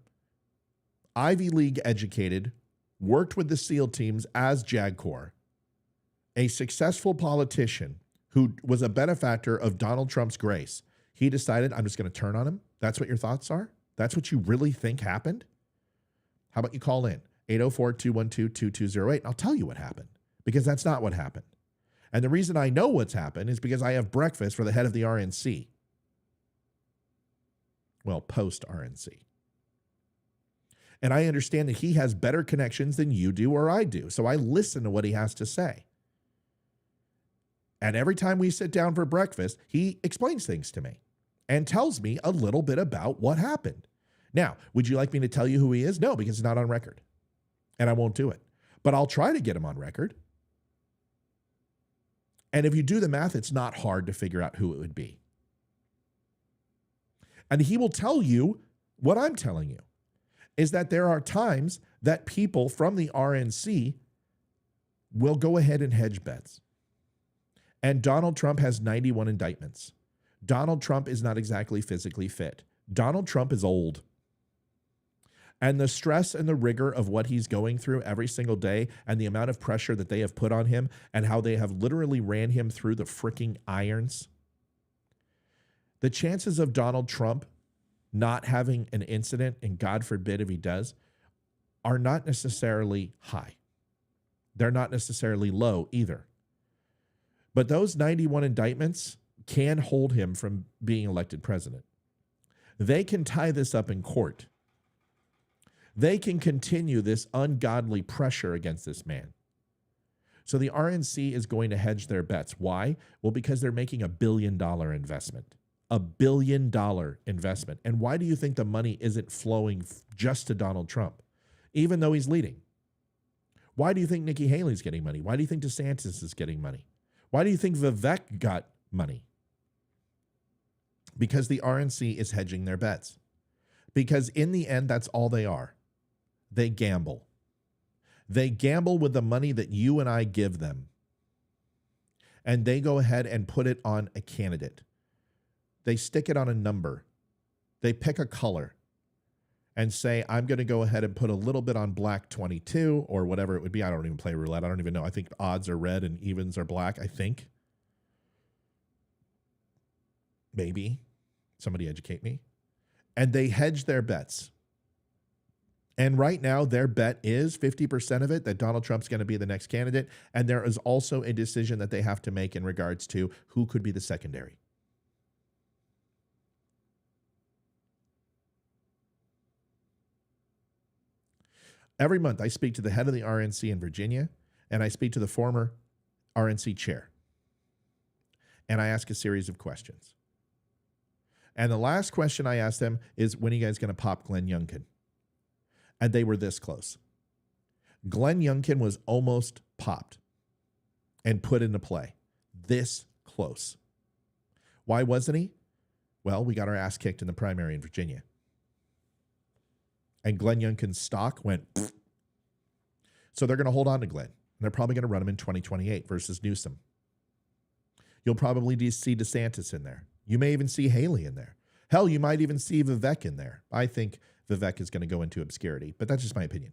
Ivy League educated, worked with the SEAL teams as JAG Corps, a successful politician who was a benefactor of Donald Trump's grace. He decided, I'm just going to turn on him. That's what your thoughts are? That's what you really think happened? How about you call in 804-212-2208 and I'll tell you what happened. Because that's not what happened. And the reason I know what's happened is because I have breakfast for the head of the RNC. Well, post-RNC. And I understand that he has better connections than you do or I do. So I listen to what he has to say. And every time we sit down for breakfast, he explains things to me and tells me a little bit about what happened. Now, would you like me to tell you who he is? No, because it's not on record. And I won't do it. But I'll try to get him on record. And if you do the math, it's not hard to figure out who it would be. And he will tell you what I'm telling you, is that there are times that people from the RNC will go ahead and hedge bets. And Donald Trump has 91 indictments. Donald Trump is not exactly physically fit. Donald Trump is old. And the stress and the rigor of what he's going through every single day and the amount of pressure that they have put on him and how they have literally ran him through the freaking irons. The chances of Donald Trump not having an incident, and God forbid if he does, are not necessarily high. They're not necessarily low either. But those 91 indictments can hold him from being elected president. They can tie this up in court. They can continue this ungodly pressure against this man. So the RNC is going to hedge their bets. Why? Well, because they're making $1 billion investment. $1 billion investment. And why do you think the money isn't flowing just to Donald Trump, even though he's leading? Why do you think Nikki Haley's getting money? Why do you think DeSantis is getting money? Why do you think Vivek got money? Because the RNC is hedging their bets. Because in the end, that's all they are. They gamble. They gamble with the money that you and I give them. And they go ahead and put it on a candidate. They stick it on a number. They pick a color and say, I'm going to go ahead and put a little bit on black 22 or whatever it would be. I don't even play roulette. I don't even know. I think odds are red and evens are black, I think. Maybe. Somebody educate me. And they hedge their bets. And right now, their bet is 50% of it that Donald Trump's going to be the next candidate. And there is also a decision that they have to make in regards to who could be the secondary. Every month, I speak to the head of the RNC in Virginia, and I speak to the former RNC chair. And I ask a series of questions. And the last question I asked them is, when are you guys going to pop Glenn Youngkin? And they were this close. Glenn Youngkin was almost popped and put into play. This close. Why wasn't he? Well, we got our ass kicked in the primary in Virginia. And Glenn Youngkin's stock went pfft. So they're going to hold on to Glenn. And they're probably going to run him in 2028 versus Newsom. You'll probably see DeSantis in there. You may even see Haley in there. Hell, you might even see Vivek in there. I think Vivek is going to go into obscurity, but that's just my opinion.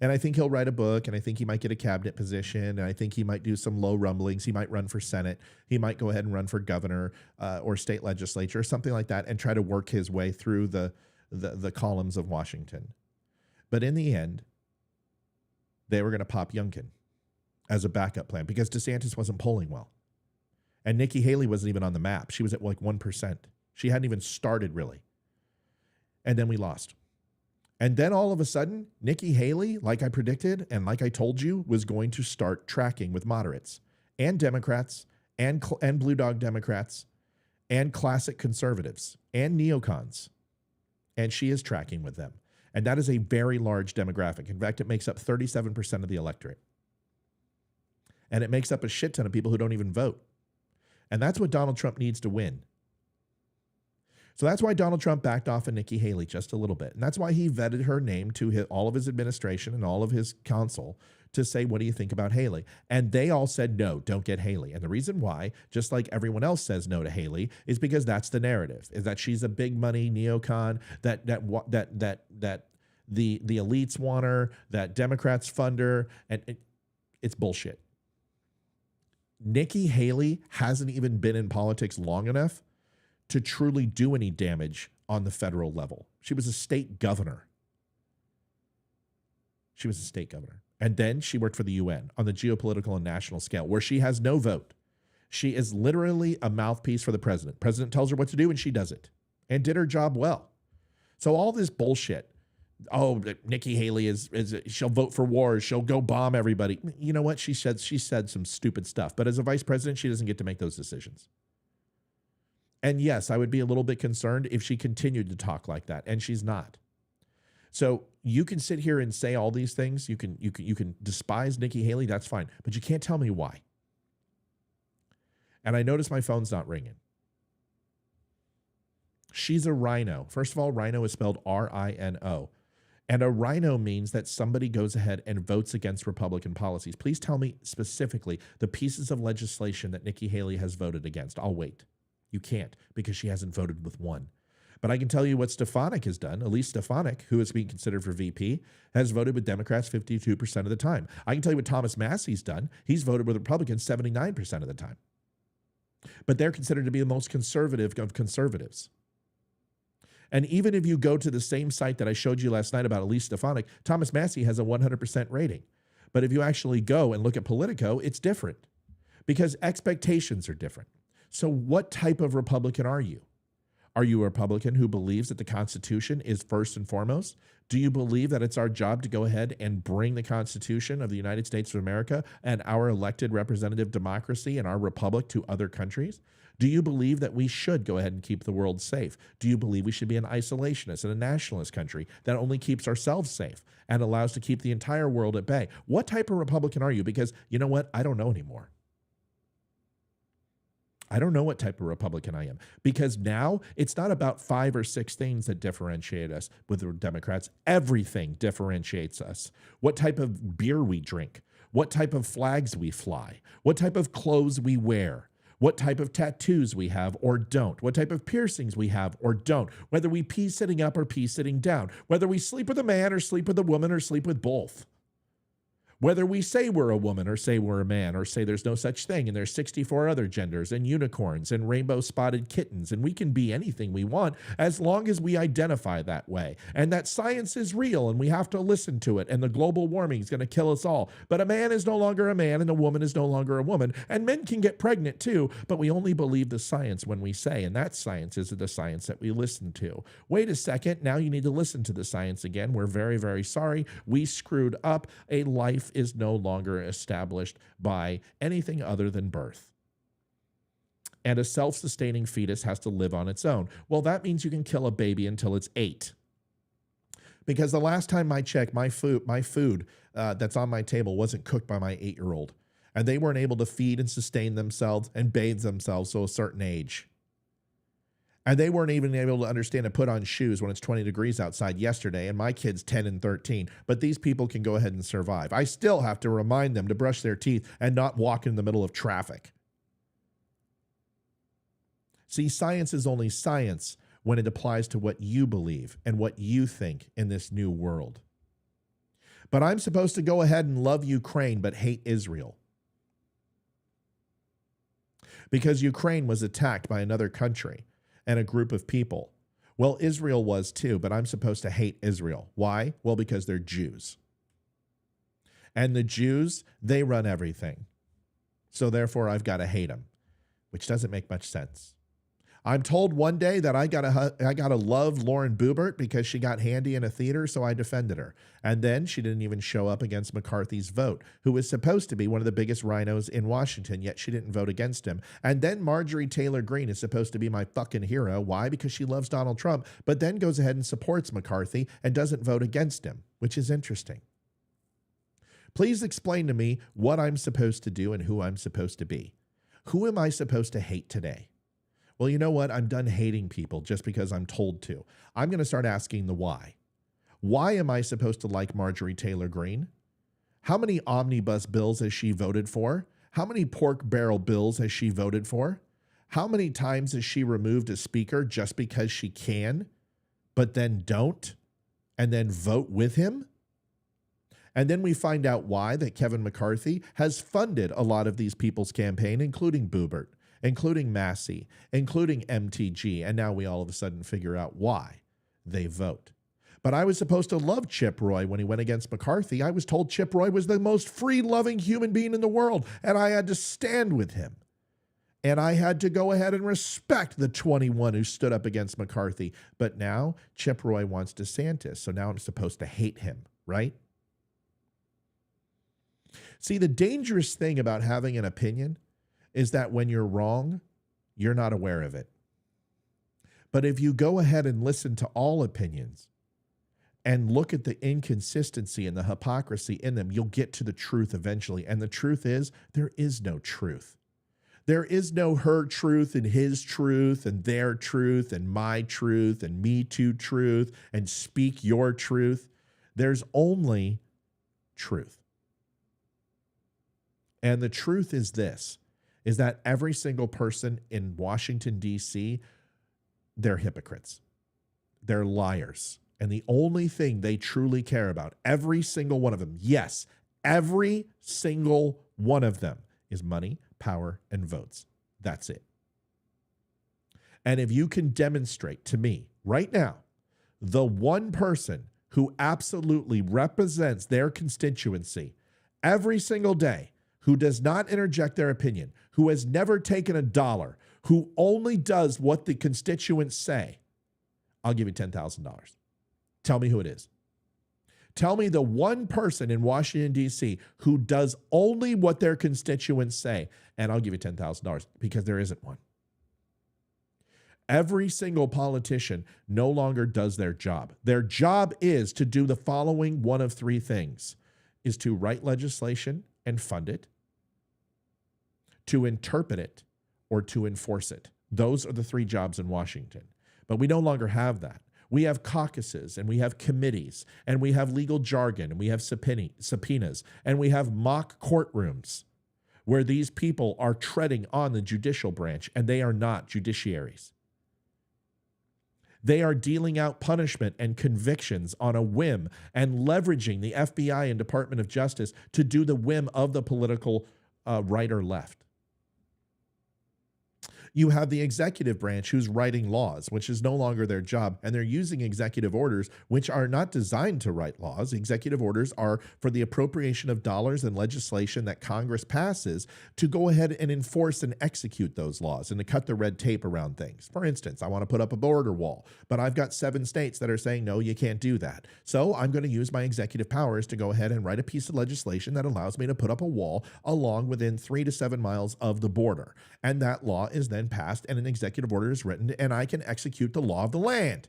And I think he'll write a book, and I think he might get a cabinet position, and I think he might do some low rumblings. He might run for Senate. He might go ahead and run for governor or state legislature or something like that and try to work his way through the columns of Washington. But in the end, they were going to pop Youngkin as a backup plan because DeSantis wasn't polling well. And Nikki Haley wasn't even on the map. She was at like 1%. She hadn't even started really. And then we lost. And then all of a sudden, Nikki Haley, like I predicted and like I told you, was going to start tracking with moderates and Democrats and Blue Dog Democrats and classic conservatives and neocons. And she is tracking with them. And that is a very large demographic. In fact, it makes up 37% of the electorate. And it makes up a shit ton of people who don't even vote. And that's what Donald Trump needs to win. So that's why Donald Trump backed off of Nikki Haley just a little bit. And that's why he vetted her name to all of his administration and all of his counsel to say, what do you think about Haley? And they all said, no, don't get Haley. And the reason why, just like everyone else says no to Haley, is because that's the narrative, is that she's a big money neocon, that the elites want her, that Democrats fund her, and it's bullshit. Nikki Haley hasn't even been in politics long enough to truly do any damage on the federal level. She was a state governor. She was a state governor. And then she worked for the UN on the geopolitical and national scale, where she has no vote. She is literally a mouthpiece for the president. President tells her what to do, and she does it, and did her job well. So all this bullshit, oh, Nikki Haley she'll vote for wars, she'll go bomb everybody. You know what? She said some stupid stuff. But as a vice president, she doesn't get to make those decisions. And yes, I would be a little bit concerned if she continued to talk like that, and she's not. So you can sit here and say all these things. You can despise Nikki Haley. That's fine, but you can't tell me why. And I notice my phone's not ringing. She's a rhino. First of all, rhino is spelled R-I-N-O. And a rhino means that somebody goes ahead and votes against Republican policies. Please tell me specifically the pieces of legislation that Nikki Haley has voted against. I'll wait. You can't, because she hasn't voted with one. But I can tell you what Stefanik has done. Elise Stefanik, who is being considered for VP, has voted with Democrats 52% of the time. I can tell you what Thomas Massey's done. He's voted with Republicans 79% of the time. But they're considered to be the most conservative of conservatives. And even if you go to the same site that I showed you last night about Elise Stefanik, Thomas Massey has a 100% rating. But if you actually go and look at Politico, it's different because expectations are different. So what type of Republican are you? Are you a Republican who believes that the Constitution is first and foremost? Do you believe that it's our job to go ahead and bring the Constitution of the United States of America and our elected representative democracy and our republic to other countries? Do you believe that we should go ahead and keep the world safe? Do you believe we should be an isolationist and a nationalist country that only keeps ourselves safe and allows to keep the entire world at bay? What type of Republican are you? Because you know what? I don't know anymore. I don't know what type of Republican I am, because now it's not about 5 or 6 things that differentiate us with the Democrats. Everything differentiates us. What type of beer we drink, what type of flags we fly, what type of clothes we wear, what type of tattoos we have or don't, what type of piercings we have or don't, whether we pee sitting up or pee sitting down, whether we sleep with a man or sleep with a woman or sleep with both. Whether we say we're a woman or say we're a man or say there's no such thing and there's 64 other genders and unicorns and rainbow spotted kittens, and we can be anything we want as long as we identify that way. And that science is real and we have to listen to it, and the global warming is going to kill us all. But a man is no longer a man and a woman is no longer a woman, and men can get pregnant too, but we only believe the science when we say, and that science is the science that we listen to. Wait a second, now you need to listen to the science again. We're very, very sorry. We screwed up. A life is no longer established by anything other than birth. And a self-sustaining fetus has to live on its own. Well, that means you can kill a baby until it's 8. Because the last time I checked, my food that's on my table wasn't cooked by my 8-year-old. And they weren't able to feed and sustain themselves and bathe themselves to a certain age. And they weren't even able to understand to put on shoes when it's 20 degrees outside yesterday, and my kid's 10 and 13. But these people can go ahead and survive. I still have to remind them to brush their teeth and not walk in the middle of traffic. See, science is only science when it applies to what you believe and what you think in this new world. But I'm supposed to go ahead and love Ukraine but hate Israel, because Ukraine was attacked by another country and a group of people. Well, Israel was too, but I'm supposed to hate Israel. Why? Well, because they're Jews. And the Jews, they run everything. So therefore, I've got to hate them, which doesn't make much sense. I'm told one day that I gotta love Lauren Boebert because she got handy in a theater, so I defended her. And then she didn't even show up against McCarthy's vote, who was supposed to be one of the biggest rhinos in Washington, yet she didn't vote against him. And then Marjorie Taylor Greene is supposed to be my fucking hero. Why? Because she loves Donald Trump, but then goes ahead and supports McCarthy and doesn't vote against him, which is interesting. Please explain to me what I'm supposed to do and who I'm supposed to be. Who am I supposed to hate today? Well, you know what? I'm done hating people just because I'm told to. I'm going to start asking the why. Why am I supposed to like Marjorie Taylor Greene? How many omnibus bills has she voted for? How many pork barrel bills has she voted for? How many times has she removed a speaker just because she can, but then don't, and then vote with him? And then we find out why that Kevin McCarthy has funded a lot of these people's campaign, including Boebert, including Massey, including MTG, and now we all of a sudden figure out why they vote. But I was supposed to love Chip Roy when he went against McCarthy. I was told Chip Roy was the most free-loving human being in the world, and I had to stand with him. And I had to go ahead and respect the 21 who stood up against McCarthy. But now Chip Roy wants DeSantis, so now I'm supposed to hate him, right? See, the dangerous thing about having an opinion is that when you're wrong, you're not aware of it. But if you go ahead and listen to all opinions and look at the inconsistency and the hypocrisy in them, you'll get to the truth eventually. And the truth is, there is no truth. There is no her truth and his truth and their truth and my truth and me too truth and speak your truth. There's only truth. And the truth is this, is that every single person in Washington, D.C., they're hypocrites. They're liars. And the only thing they truly care about, every single one of them, yes, every single one of them, is money, power, and votes. That's it. And if you can demonstrate to me right now, the one person who absolutely represents their constituency every single day, who does not interject their opinion, who has never taken a dollar, who only does what the constituents say, I'll give you $10,000. Tell me who it is. Tell me the one person in Washington, D.C. who does only what their constituents say, and I'll give you $10,000, because there isn't one. Every single politician no longer does their job. Their job is to do the following one of three things, is to write legislation and fund it, to interpret it, or to enforce it. Those are the three jobs in Washington. But we no longer have that. We have caucuses, and we have committees, and we have legal jargon, and we have subpoenas, and we have mock courtrooms where these people are treading on the judicial branch, and they are not judiciaries. They are dealing out punishment and convictions on a whim and leveraging the FBI and Department of Justice to do the whim of the political right or left. You have the executive branch who's writing laws, which is no longer their job, and they're using executive orders, which are not designed to write laws. Executive orders are for the appropriation of dollars and legislation that Congress passes to go ahead and enforce and execute those laws and to cut the red tape around things. For instance, I want to put up a border wall, but I've got 7 states that are saying, no, you can't do that. So I'm going to use my executive powers to go ahead and write a piece of legislation that allows me to put up a wall along within 3 to 7 miles of the border. And that law is then passed and an executive order is written, and I can execute the law of the land.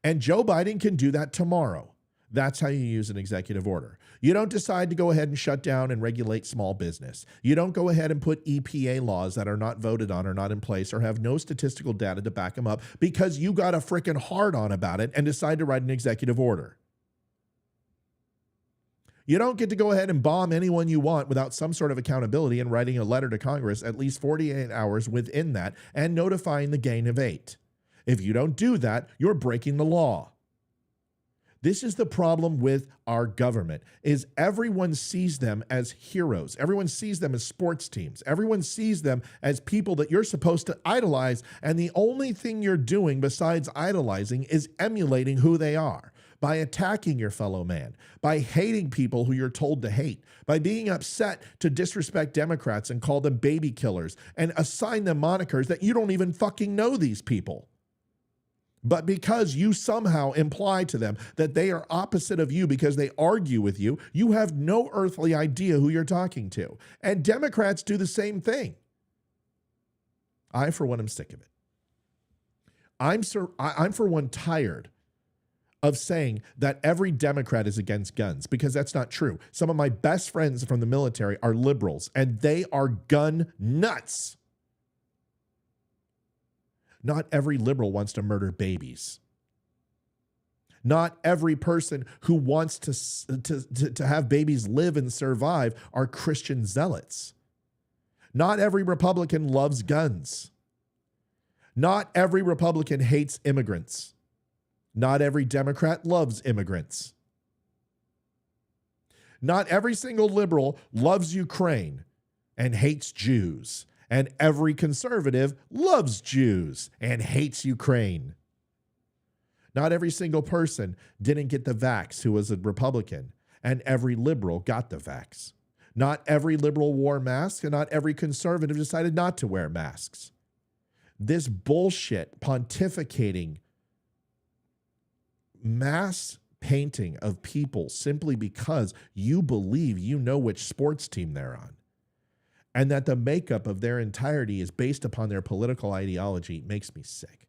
And Joe Biden can do that tomorrow. That's how you use an executive order. You don't decide to go ahead and shut down and regulate small business. You don't go ahead and put EPA laws that are not voted on or not in place or have no statistical data to back them up because you got a freaking hard on about it and decide to write an executive order. You don't get to go ahead and bomb anyone you want without some sort of accountability and writing a letter to Congress at least 48 hours within that and notifying the gang of 8. If you don't do that, you're breaking the law. This is the problem with our government, is everyone sees them as heroes. Everyone sees them as sports teams. Everyone sees them as people that you're supposed to idolize, and the only thing you're doing besides idolizing is emulating who they are. By attacking your fellow man, by hating people who you're told to hate, by being upset to disrespect Democrats and call them baby killers and assign them monikers that you don't even fucking know these people. But because you somehow imply to them that they are opposite of you because they argue with you, you have no earthly idea who you're talking to. And Democrats do the same thing. I, for one, am sick of it. I'm for one, tired of saying that every Democrat is against guns, because that's not true. Some of my best friends from the military are liberals, and they are gun nuts. Not every liberal wants to murder babies. Not every person who wants to have babies live and survive are Christian zealots. Not every Republican loves guns. Not every Republican hates immigrants. Not every Democrat loves immigrants. Not every single liberal loves Ukraine and hates Jews. And every conservative loves Jews and hates Ukraine. Not every single person didn't get the vax who was a Republican, and every liberal got the vax. Not every liberal wore masks, and not every conservative decided not to wear masks. This bullshit pontificating mass painting of people simply because you believe you know which sports team they're on, and that the makeup of their entirety is based upon their political ideology, makes me sick.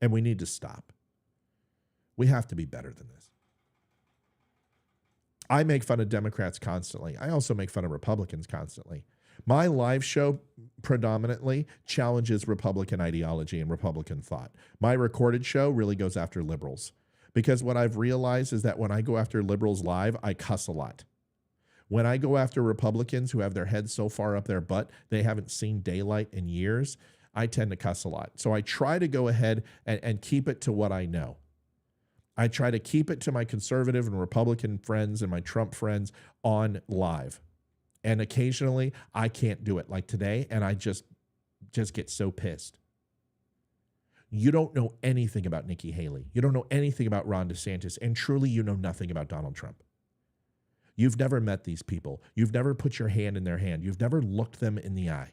And we need to stop. We have to be better than this. I make fun of Democrats constantly. I also make fun of Republicans constantly. My live show predominantly challenges Republican ideology and Republican thought. My recorded show really goes after liberals, because what I've realized is that when I go after liberals live, I cuss a lot. When I go after Republicans who have their heads so far up their butt, they haven't seen daylight in years, I tend to cuss a lot. So I try to go ahead and keep it to what I know. I try to keep it to my conservative and Republican friends and my Trump friends on live. And occasionally I can't do it, like today, and I just get so pissed. You don't know anything about Nikki Haley. You don't know anything about Ron DeSantis, and truly you know nothing about Donald Trump. You've never met these people. You've never put your hand in their hand. You've never looked them in the eye.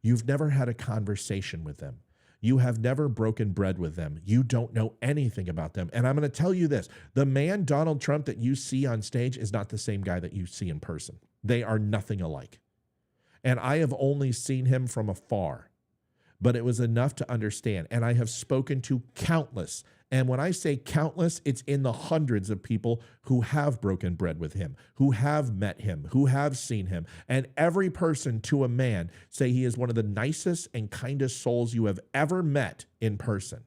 You've never had a conversation with them. You have never broken bread with them. You don't know anything about them. And I'm going to tell you this. The man, Donald Trump, that you see on stage is not the same guy that you see in person. They are nothing alike. And I have only seen him from afar, but it was enough to understand. And I have spoken to countless. And when I say countless, it's in the hundreds of people who have broken bread with him, who have met him, who have seen him. And every person to a man say he is one of the nicest and kindest souls you have ever met in person.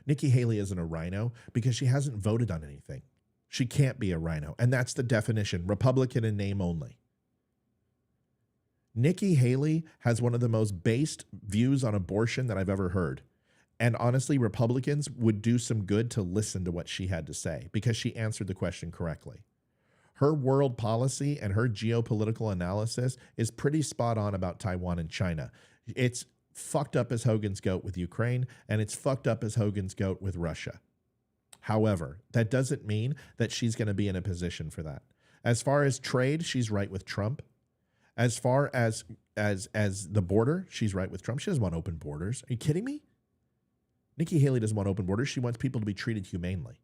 Nikki Haley isn't a rhino because she hasn't voted on anything. She can't be a rhino. And that's the definition, Republican in name only. Nikki Haley has one of the most based views on abortion that I've ever heard. And honestly, Republicans would do some good to listen to what she had to say because she answered the question correctly. Her world policy and her geopolitical analysis is pretty spot on about Taiwan and China. It's fucked up as Hogan's goat with Ukraine, and it's fucked up as Hogan's goat with Russia. However, that doesn't mean that she's going to be in a position for that. As far as trade, she's right with Trump. As far as the border, she's right with Trump. She doesn't want open borders. Are you kidding me? Nikki Haley doesn't want open borders. She wants people to be treated humanely.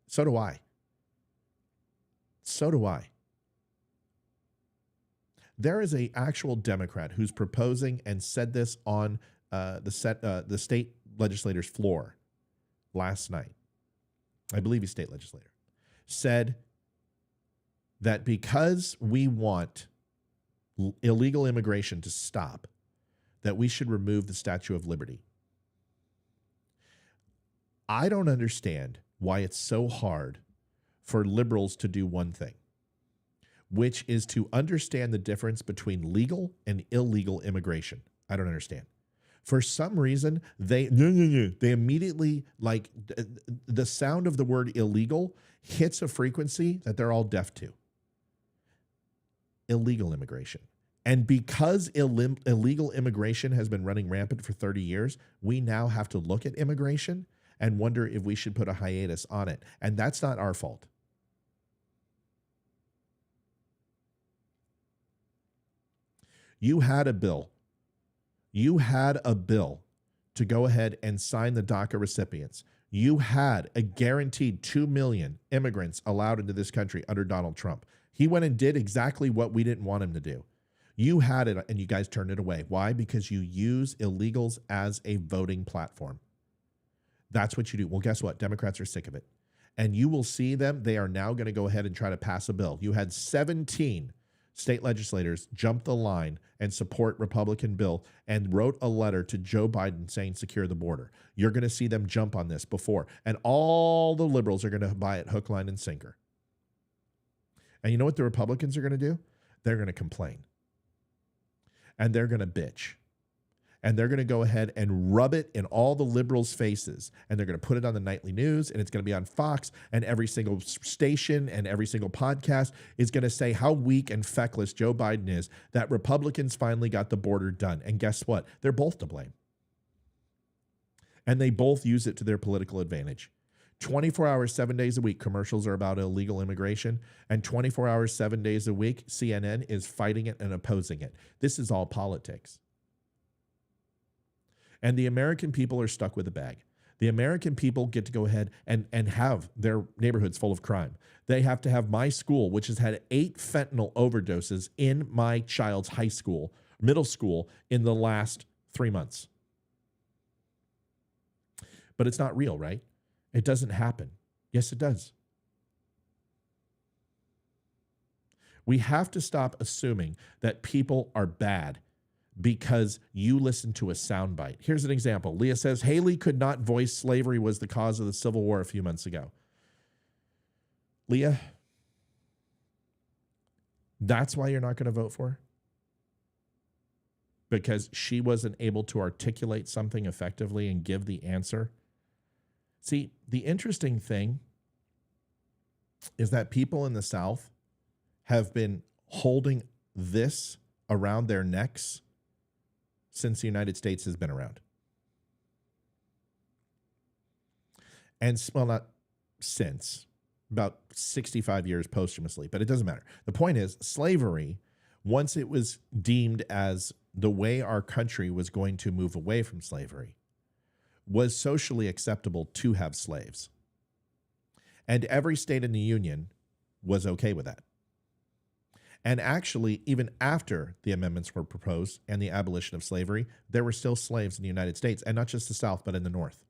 So do I. So do I. There is a actual Democrat who's proposing and said this on the state legislator's floor last night. I believe he's state legislator. Said that because we want illegal immigration to stop, that we should remove the Statue of Liberty. I don't understand why it's so hard for liberals to do one thing, which is to understand the difference between legal and illegal immigration. I don't understand. For some reason, they immediately, like, the sound of the word illegal hits a frequency that they're all deaf to. Illegal immigration. And because illegal immigration has been running rampant for 30 years, we now have to look at immigration and wonder if we should put a hiatus on it. And that's not our fault. You had a bill. You had a bill to go ahead and sign the DACA recipients. You had a guaranteed 2 million immigrants allowed into this country under Donald Trump. He went and did exactly what we didn't want him to do. You had it, and you guys turned it away. Why? Because you use illegals as a voting platform. That's what you do. Well, guess what? Democrats are sick of it. And you will see them. They are now going to go ahead and try to pass a bill. You had 17 state legislators jump the line and support Republican bill and wrote a letter to Joe Biden saying secure the border. You're going to see them jump on this before. And all the liberals are going to buy it hook, line, and sinker. And you know what the Republicans are going to do? They're going to complain. And they're going to bitch. And they're going to go ahead and rub it in all the liberals' faces. And they're going to put it on the nightly news, and it's going to be on Fox, and every single station and every single podcast is going to say how weak and feckless Joe Biden is, that Republicans finally got the border done. And guess what? They're both to blame. And they both use it to their political advantage. 24 hours, 7 days a week, commercials are about illegal immigration. And 24 hours, 7 days a week, CNN is fighting it and opposing it. This is all politics. And the American people are stuck with a bag. The American people get to go ahead and have their neighborhoods full of crime. They have to have my school, which has had 8 fentanyl overdoses in my child's high school, middle school, in the last 3 months. But it's not real, right? It doesn't happen. Yes, it does. We have to stop assuming that people are bad because you listen to a soundbite. Here's an example. Leah says, Haley could not voice slavery was the cause of the Civil War a few months ago. Leah, that's why you're not going to vote for her? Because she wasn't able to articulate something effectively and give the answer? See, the interesting thing is that people in the South have been holding this around their necks since the United States has been around. And, well, not since, about 65 years posthumously, but it doesn't matter. The point is, slavery, once it was deemed as the way our country was going to move away from slavery, was socially acceptable to have slaves. And every state in the Union was okay with that. And actually, even after the amendments were proposed and the abolition of slavery, there were still slaves in the United States, and not just the South, but in the North.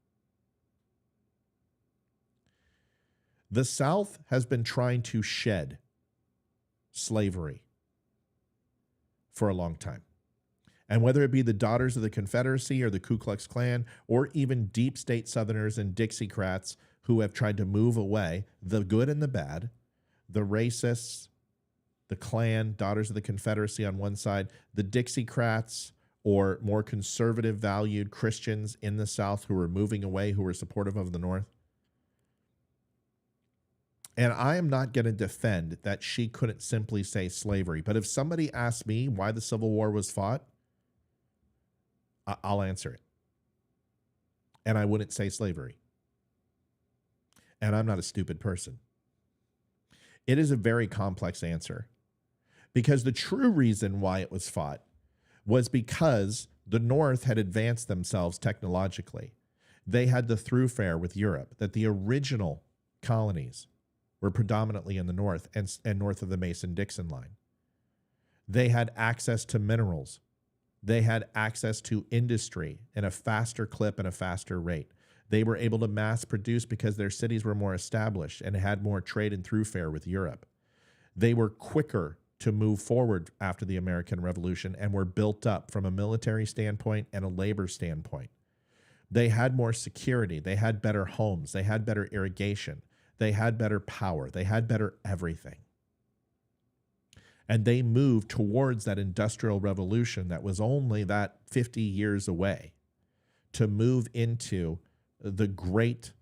The South has been trying to shed slavery for a long time. And whether it be the Daughters of the Confederacy or the Ku Klux Klan, or even deep state Southerners and Dixiecrats who have tried to move away, the good and the bad, the racists, the Klan, Daughters of the Confederacy on one side, the Dixiecrats or more conservative valued Christians in the South who were moving away, who were supportive of the North. And I am not going to defend that she couldn't simply say slavery. But if somebody asked me why the Civil War was fought, I'll answer it. And I wouldn't say slavery. And I'm not a stupid person. It is a very complex answer. Because the true reason why it was fought was because the North had advanced themselves technologically. They had the thoroughfare with Europe, that the original colonies were predominantly in the North and north of the Mason-Dixon line. They had access to minerals. They had access to industry in a faster clip and a faster rate. They were able to mass produce because their cities were more established and had more trade and throughfare with Europe. They were quicker to move forward after the American Revolution and were built up from a military standpoint and a labor standpoint. They had more security. They had better homes. They had better irrigation. They had better power. They had better everything. And they moved towards that industrial revolution that was only that 50 years away to move into the great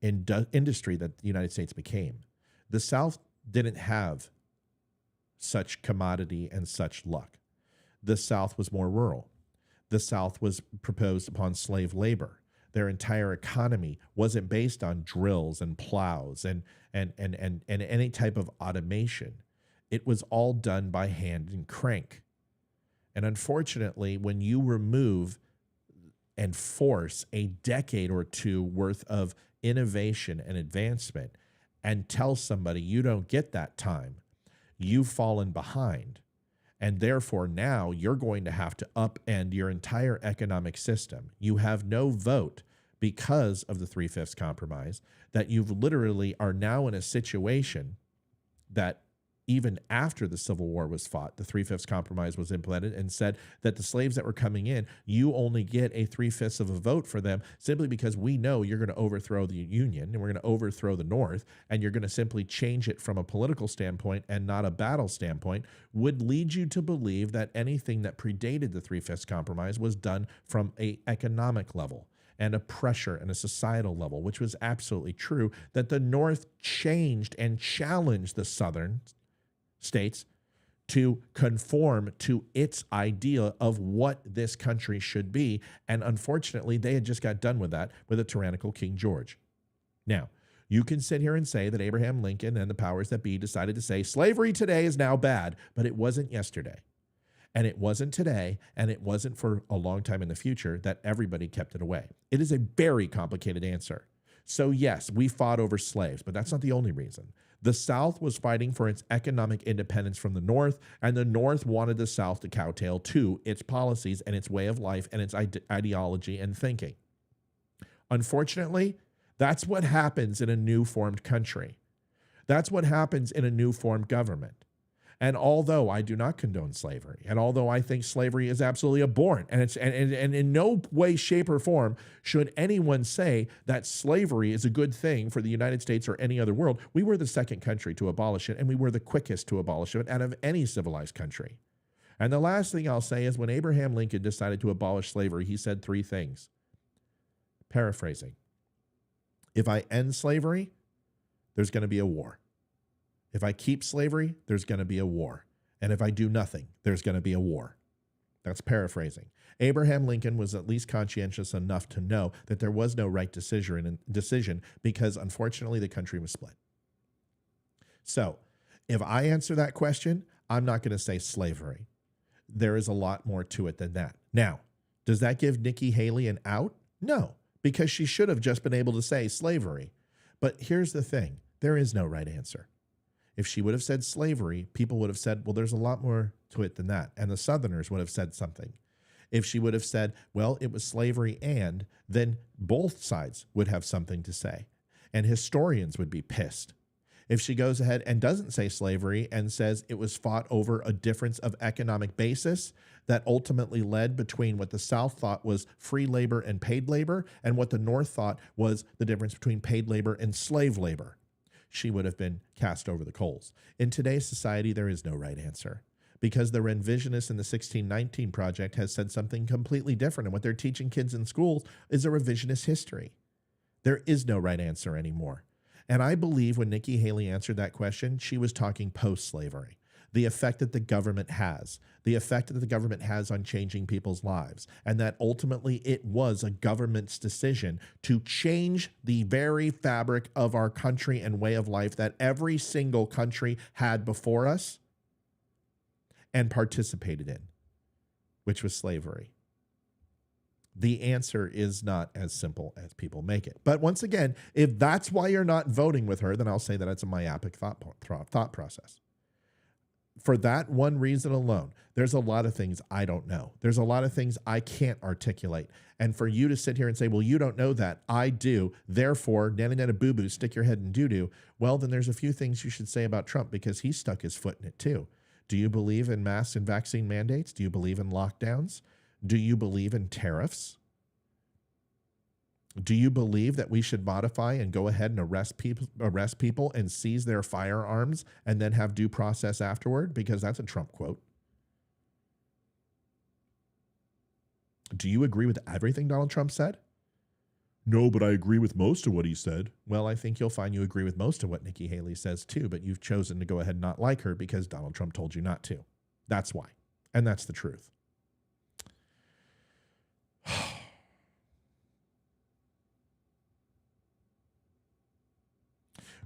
industry that the United States became. The South didn't have such commodity and such luck. The South was more rural. The South was proposed upon slave labor. Their entire economy wasn't based on drills and plows and any type of automation. It was all done by hand and crank. And unfortunately, when you remove and force a decade or two worth of innovation and advancement and tell somebody you don't get that time, you've fallen behind. And therefore, now you're going to have to upend your entire economic system. You have no vote because of the 3/5 compromise, that you've literally are now in a situation that even after the Civil War was fought, the 3/5 compromise was implemented and said that the slaves that were coming in, you only get a 3/5 of a vote for them simply because we know you're going to overthrow the Union and we're going to overthrow the North, and you're going to simply change it from a political standpoint and not a battle standpoint, would lead you to believe that anything that predated the 3/5 compromise was done from an economic level and a pressure and a societal level, which was absolutely true, that the North changed and challenged the Southern states to conform to its idea of what this country should be. And unfortunately, they had just got done with that with a tyrannical King George. Now, you can sit here and say that Abraham Lincoln and the powers that be decided to say slavery today is now bad, but it wasn't yesterday. And it wasn't today, and it wasn't for a long time in the future that everybody kept it away. It is a very complicated answer. So yes, we fought over slaves, but that's not the only reason. The South was fighting for its economic independence from the North, and the North wanted the South to kowtow to its policies and its way of life and its ideology and thinking. Unfortunately, that's what happens in a new formed country. That's what happens in a new formed government. And although I do not condone slavery, and although I think slavery is absolutely abhorrent, and in no way, shape, or form should anyone say that slavery is a good thing for the United States or any other world, we were the second country to abolish it, and we were the quickest to abolish it out of any civilized country. And the last thing I'll say is when Abraham Lincoln decided to abolish slavery, he said three things. Paraphrasing. If I end slavery, there's going to be a war. If I keep slavery, there's going to be a war. And if I do nothing, there's going to be a war. That's paraphrasing. Abraham Lincoln was at least conscientious enough to know that there was no right decision because, unfortunately, the country was split. So if I answer that question, I'm not going to say slavery. There is a lot more to it than that. Now, does that give Nikki Haley an out? No, because she should have just been able to say slavery. But here's the thing. There is no right answer. If she would have said slavery, people would have said, well, there's a lot more to it than that. And the Southerners would have said something. If she would have said, well, it was slavery and, then both sides would have something to say. And historians would be pissed. If she goes ahead and doesn't say slavery and says it was fought over a difference of economic basis that ultimately led between what the South thought was free labor and paid labor and what the North thought was the difference between paid labor and slave labor, she would have been cast over the coals. In today's society, there is no right answer because the revisionists in the 1619 Project has said something completely different. And what they're teaching kids in schools is a revisionist history. There is no right answer anymore. And I believe when Nikki Haley answered that question, she was talking post-slavery. The effect that the government has on changing people's lives, and that ultimately it was a government's decision to change the very fabric of our country and way of life that every single country had before us and participated in, which was slavery. The answer is not as simple as people make it. But once again, if that's why you're not voting with her, then I'll say that it's a myopic thought process. for that one reason alone, there's a lot of things I don't know. There's a lot of things I can't articulate. And for you to sit here and say, well, you don't know that, I do, therefore, nana nana boo boo, stick your head in doo doo. Well, then there's a few things you should say about Trump because he stuck his foot in it too. Do you believe in masks and vaccine mandates? Do you believe in lockdowns? Do you believe in tariffs? Do you believe that we should modify and go ahead and arrest people and seize their firearms and then have due process afterward? Because that's a Trump quote. Do you agree with everything Donald Trump said? No, but I agree with most of what he said. Well, I think you'll find you agree with most of what Nikki Haley says too, but you've chosen to go ahead and not like her because Donald Trump told you not to. That's why. And that's the truth.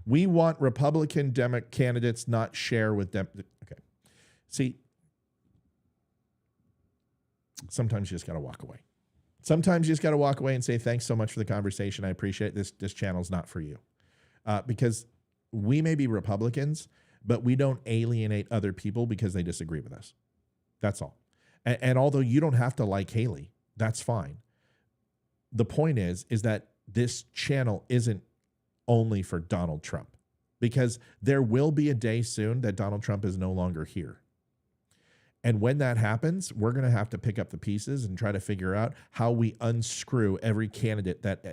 We want Republican Democrat candidates not share with them. Okay. See, sometimes you just got to walk away. Sometimes you just got to walk away and say, thanks so much for the conversation. I appreciate it. This channel's not for you. Because we may be Republicans, but we don't alienate other people because they disagree with us. That's all. And although you don't have to like Haley, that's fine. The point is that this channel isn't only for Donald Trump, because there will be a day soon that Donald Trump is no longer here. And when that happens, we're going to have to pick up the pieces and try to figure out how we unscrew every candidate that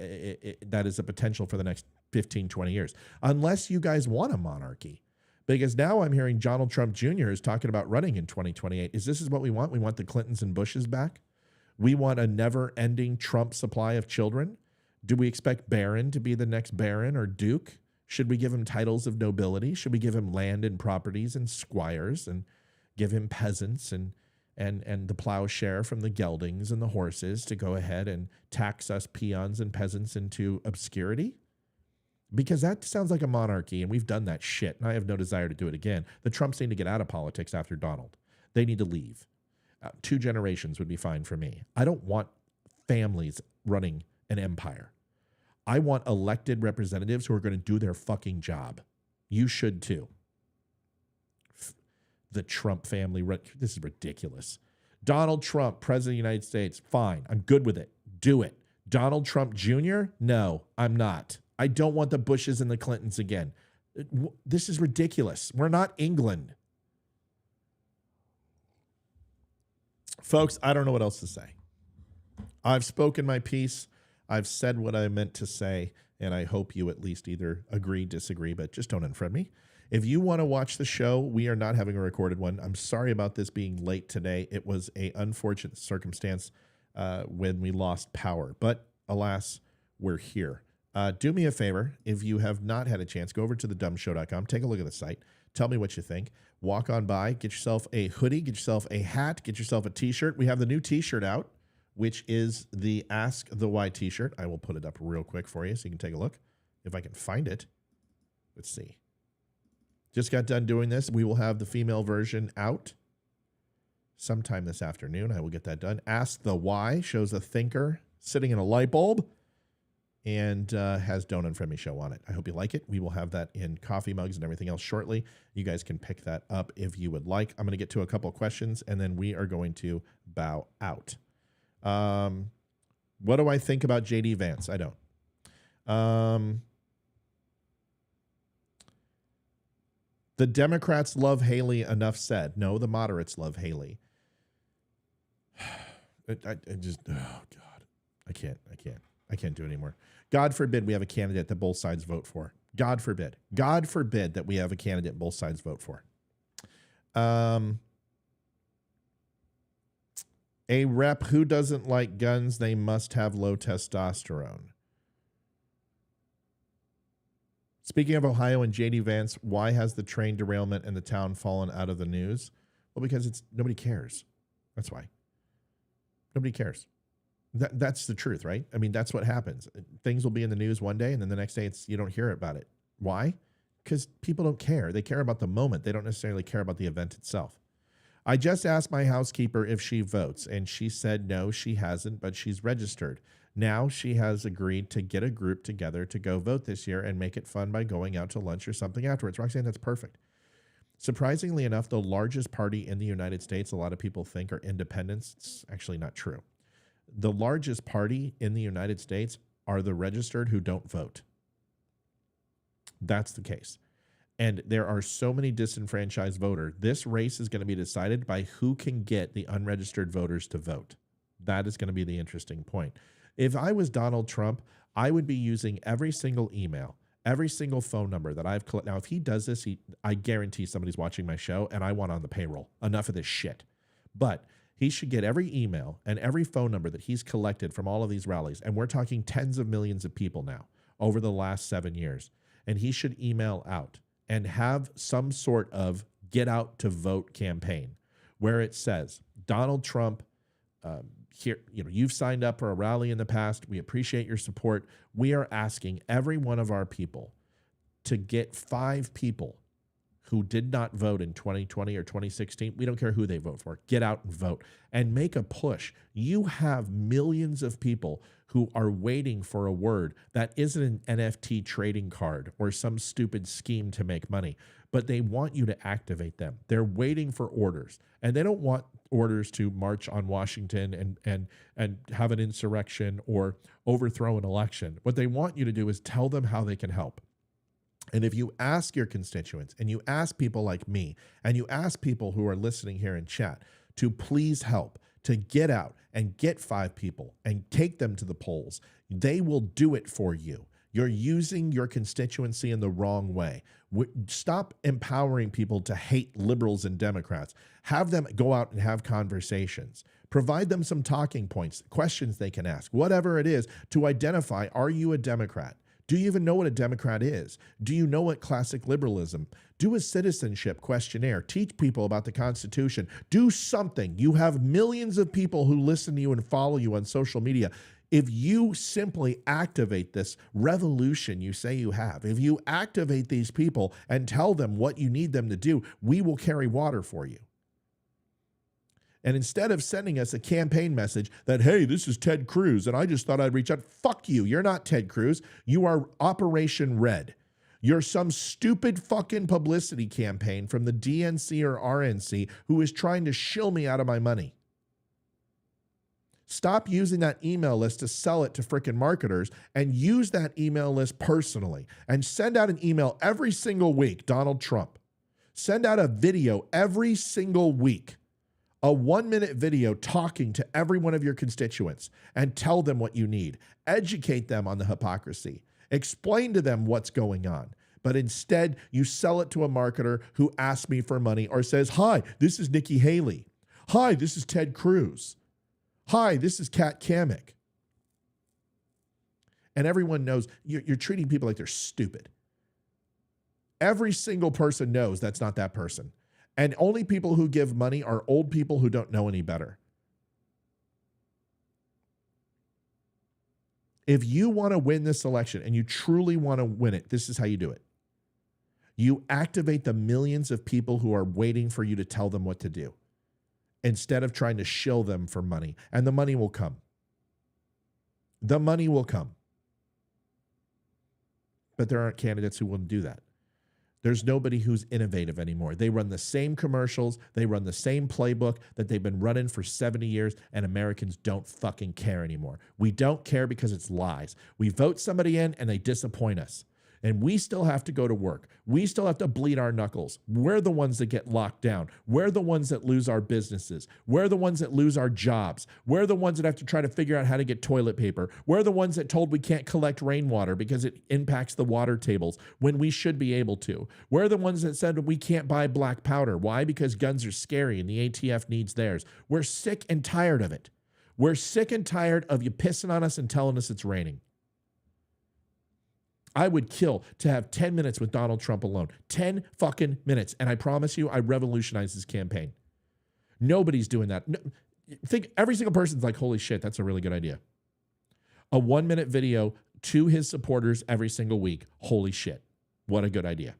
is a potential for the next 15, 20 years, unless you guys want a monarchy. Because now I'm hearing Donald Trump Jr. is talking about running in 2028. Is this what we want? We want the Clintons and Bushes back? We want a never-ending Trump supply of children? Do we expect Baron to be the next Baron or Duke? Should we give him titles of nobility? Should we give him land and properties and squires and give him peasants and the plowshare from the geldings and the horses to go ahead and tax us peons and peasants into obscurity? Because that sounds like a monarchy, and we've done that shit, and I have no desire to do it again. The Trumps need to get out of politics after Donald. They need to leave. 2 generations would be fine for me. I don't want families running an empire. I want elected representatives who are going to do their fucking job. You should too. The Trump family, this is ridiculous. Donald Trump, President of the United States, fine. I'm good with it. Do it. Donald Trump Jr.? No, I'm not. I don't want the Bushes and the Clintons again. This is ridiculous. We're not England. Folks, I don't know what else to say. I've spoken my piece. I've said what I meant to say, and I hope you at least either agree, disagree, but just don't unfriend me. If you want to watch the show, we are not having a recorded one. I'm sorry about this being late today. It was an unfortunate circumstance when we lost power, but alas, we're here. Do me a favor. If you have not had a chance, go over to thedumbshow.com, take a look at the site, tell me what you think. Walk on by, get yourself a hoodie, get yourself a hat, get yourself a t-shirt. We have the new t-shirt out, which is the Ask the Why t-shirt. I will put it up real quick for you so you can take a look. If I can find it. Let's see. Just got done doing this. We will have the female version out sometime this afternoon. I will get that done. Ask the Why shows a thinker sitting in a light bulb and has Don't Unfriend Me Show on it. I hope you like it. We will have that in coffee mugs and everything else shortly. You guys can pick that up if you would like. I'm going to get to a couple of questions, and then we are going to bow out. What do I think about J.D. Vance? I don't. The Democrats love Haley, enough said. No, the moderates love Haley. I just, oh God, I can't do it anymore. God forbid we have a candidate that both sides vote for. God forbid. God forbid that we have a candidate both sides vote for. A rep who doesn't like guns, they must have low testosterone. Speaking of Ohio and J.D. Vance, why has the train derailment in the town fallen out of the news? Well, because nobody cares. That's why. Nobody cares. That's the truth, right? I mean, that's what happens. Things will be in the news one day, and then the next day you don't hear about it. Why? Because people don't care. They care about the moment. They don't necessarily care about the event itself. I just asked my housekeeper if she votes, and she said no, she hasn't, but she's registered. Now she has agreed to get a group together to go vote this year and make it fun by going out to lunch or something afterwards. Roxanne, that's perfect. Surprisingly enough, the largest party in the United States, a lot of people think are independents. It's actually not true. The largest party in the United States are the registered who don't vote. That's the case. And there are so many disenfranchised voters. This race is going to be decided by who can get the unregistered voters to vote. That is going to be the interesting point. If I was Donald Trump, I would be using every single email, every single phone number that I've collected. Now, if he does this, I guarantee somebody's watching my show and I want on the payroll. Enough of this shit. But he should get every email and every phone number that he's collected from all of these rallies. And we're talking tens of millions of people now over the last 7 years. And he should email out and have some sort of get out to vote campaign where it says, Donald Trump, here, you've signed up for a rally in the past. We appreciate your support. We are asking every one of our people to get 5 people who did not vote in 2020 or 2016. We don't care who they vote for. Get out and vote and make a push. You have millions of people who are waiting for a word that isn't an NFT trading card or some stupid scheme to make money, but they want you to activate them. They're waiting for orders, and they don't want orders to march on Washington and have an insurrection or overthrow an election. What they want you to do is tell them how they can help. And if you ask your constituents and you ask people like me and you ask people who are listening here in chat to please help, to get out and get 5 people and take them to the polls, they will do it for you. You're using your constituency in the wrong way. Stop empowering people to hate liberals and Democrats. Have them go out and have conversations. Provide them some talking points, questions they can ask, whatever it is, to identify, are you a Democrat? Do you even know what a Democrat is? Do you know what classic liberalism? Do a citizenship questionnaire. Teach people about the Constitution. Do something. You have millions of people who listen to you and follow you on social media. If you simply activate this revolution you say you have, if you activate these people and tell them what you need them to do, we will carry water for you. And instead of sending us a campaign message that, hey, this is Ted Cruz, and I just thought I'd reach out, fuck you. You're not Ted Cruz. You are Operation Red. You're some stupid fucking publicity campaign from the DNC or RNC who is trying to shill me out of my money. Stop using that email list to sell it to frickin' marketers and use that email list personally and send out an email every single week, Donald Trump. Send out a video every single week. A 1-minute video talking to every one of your constituents and tell them what you need. Educate them on the hypocrisy. Explain to them what's going on. But instead, you sell it to a marketer who asks me for money or says, hi, this is Nikki Haley. Hi, this is Ted Cruz. Hi, this is Kat Kamek. And everyone knows you're treating people like they're stupid. Every single person knows that's not that person. And only people who give money are old people who don't know any better. If you want to win this election and you truly want to win it, this is how you do it. You activate the millions of people who are waiting for you to tell them what to do instead of trying to shill them for money. And the money will come. The money will come. But there aren't candidates who will do that. There's nobody who's innovative anymore. They run the same commercials. They run the same playbook that they've been running for 70 years, and Americans don't fucking care anymore. We don't care because it's lies. We vote somebody in, and they disappoint us. And we still have to go to work. We still have to bleed our knuckles. We're the ones that get locked down. We're the ones that lose our businesses. We're the ones that lose our jobs. We're the ones that have to try to figure out how to get toilet paper. We're the ones that told we can't collect rainwater because it impacts the water tables when we should be able to. We're the ones that said we can't buy black powder. Why? Because guns are scary and the ATF needs theirs. We're sick and tired of it. We're sick and tired of you pissing on us and telling us it's raining. I would kill to have 10 minutes with Donald Trump alone. 10 fucking minutes. And I promise you, I revolutionized his campaign. Nobody's doing that. No, think every single person's like, holy shit, that's a really good idea. A 1-minute video to his supporters every single week. Holy shit. What a good idea.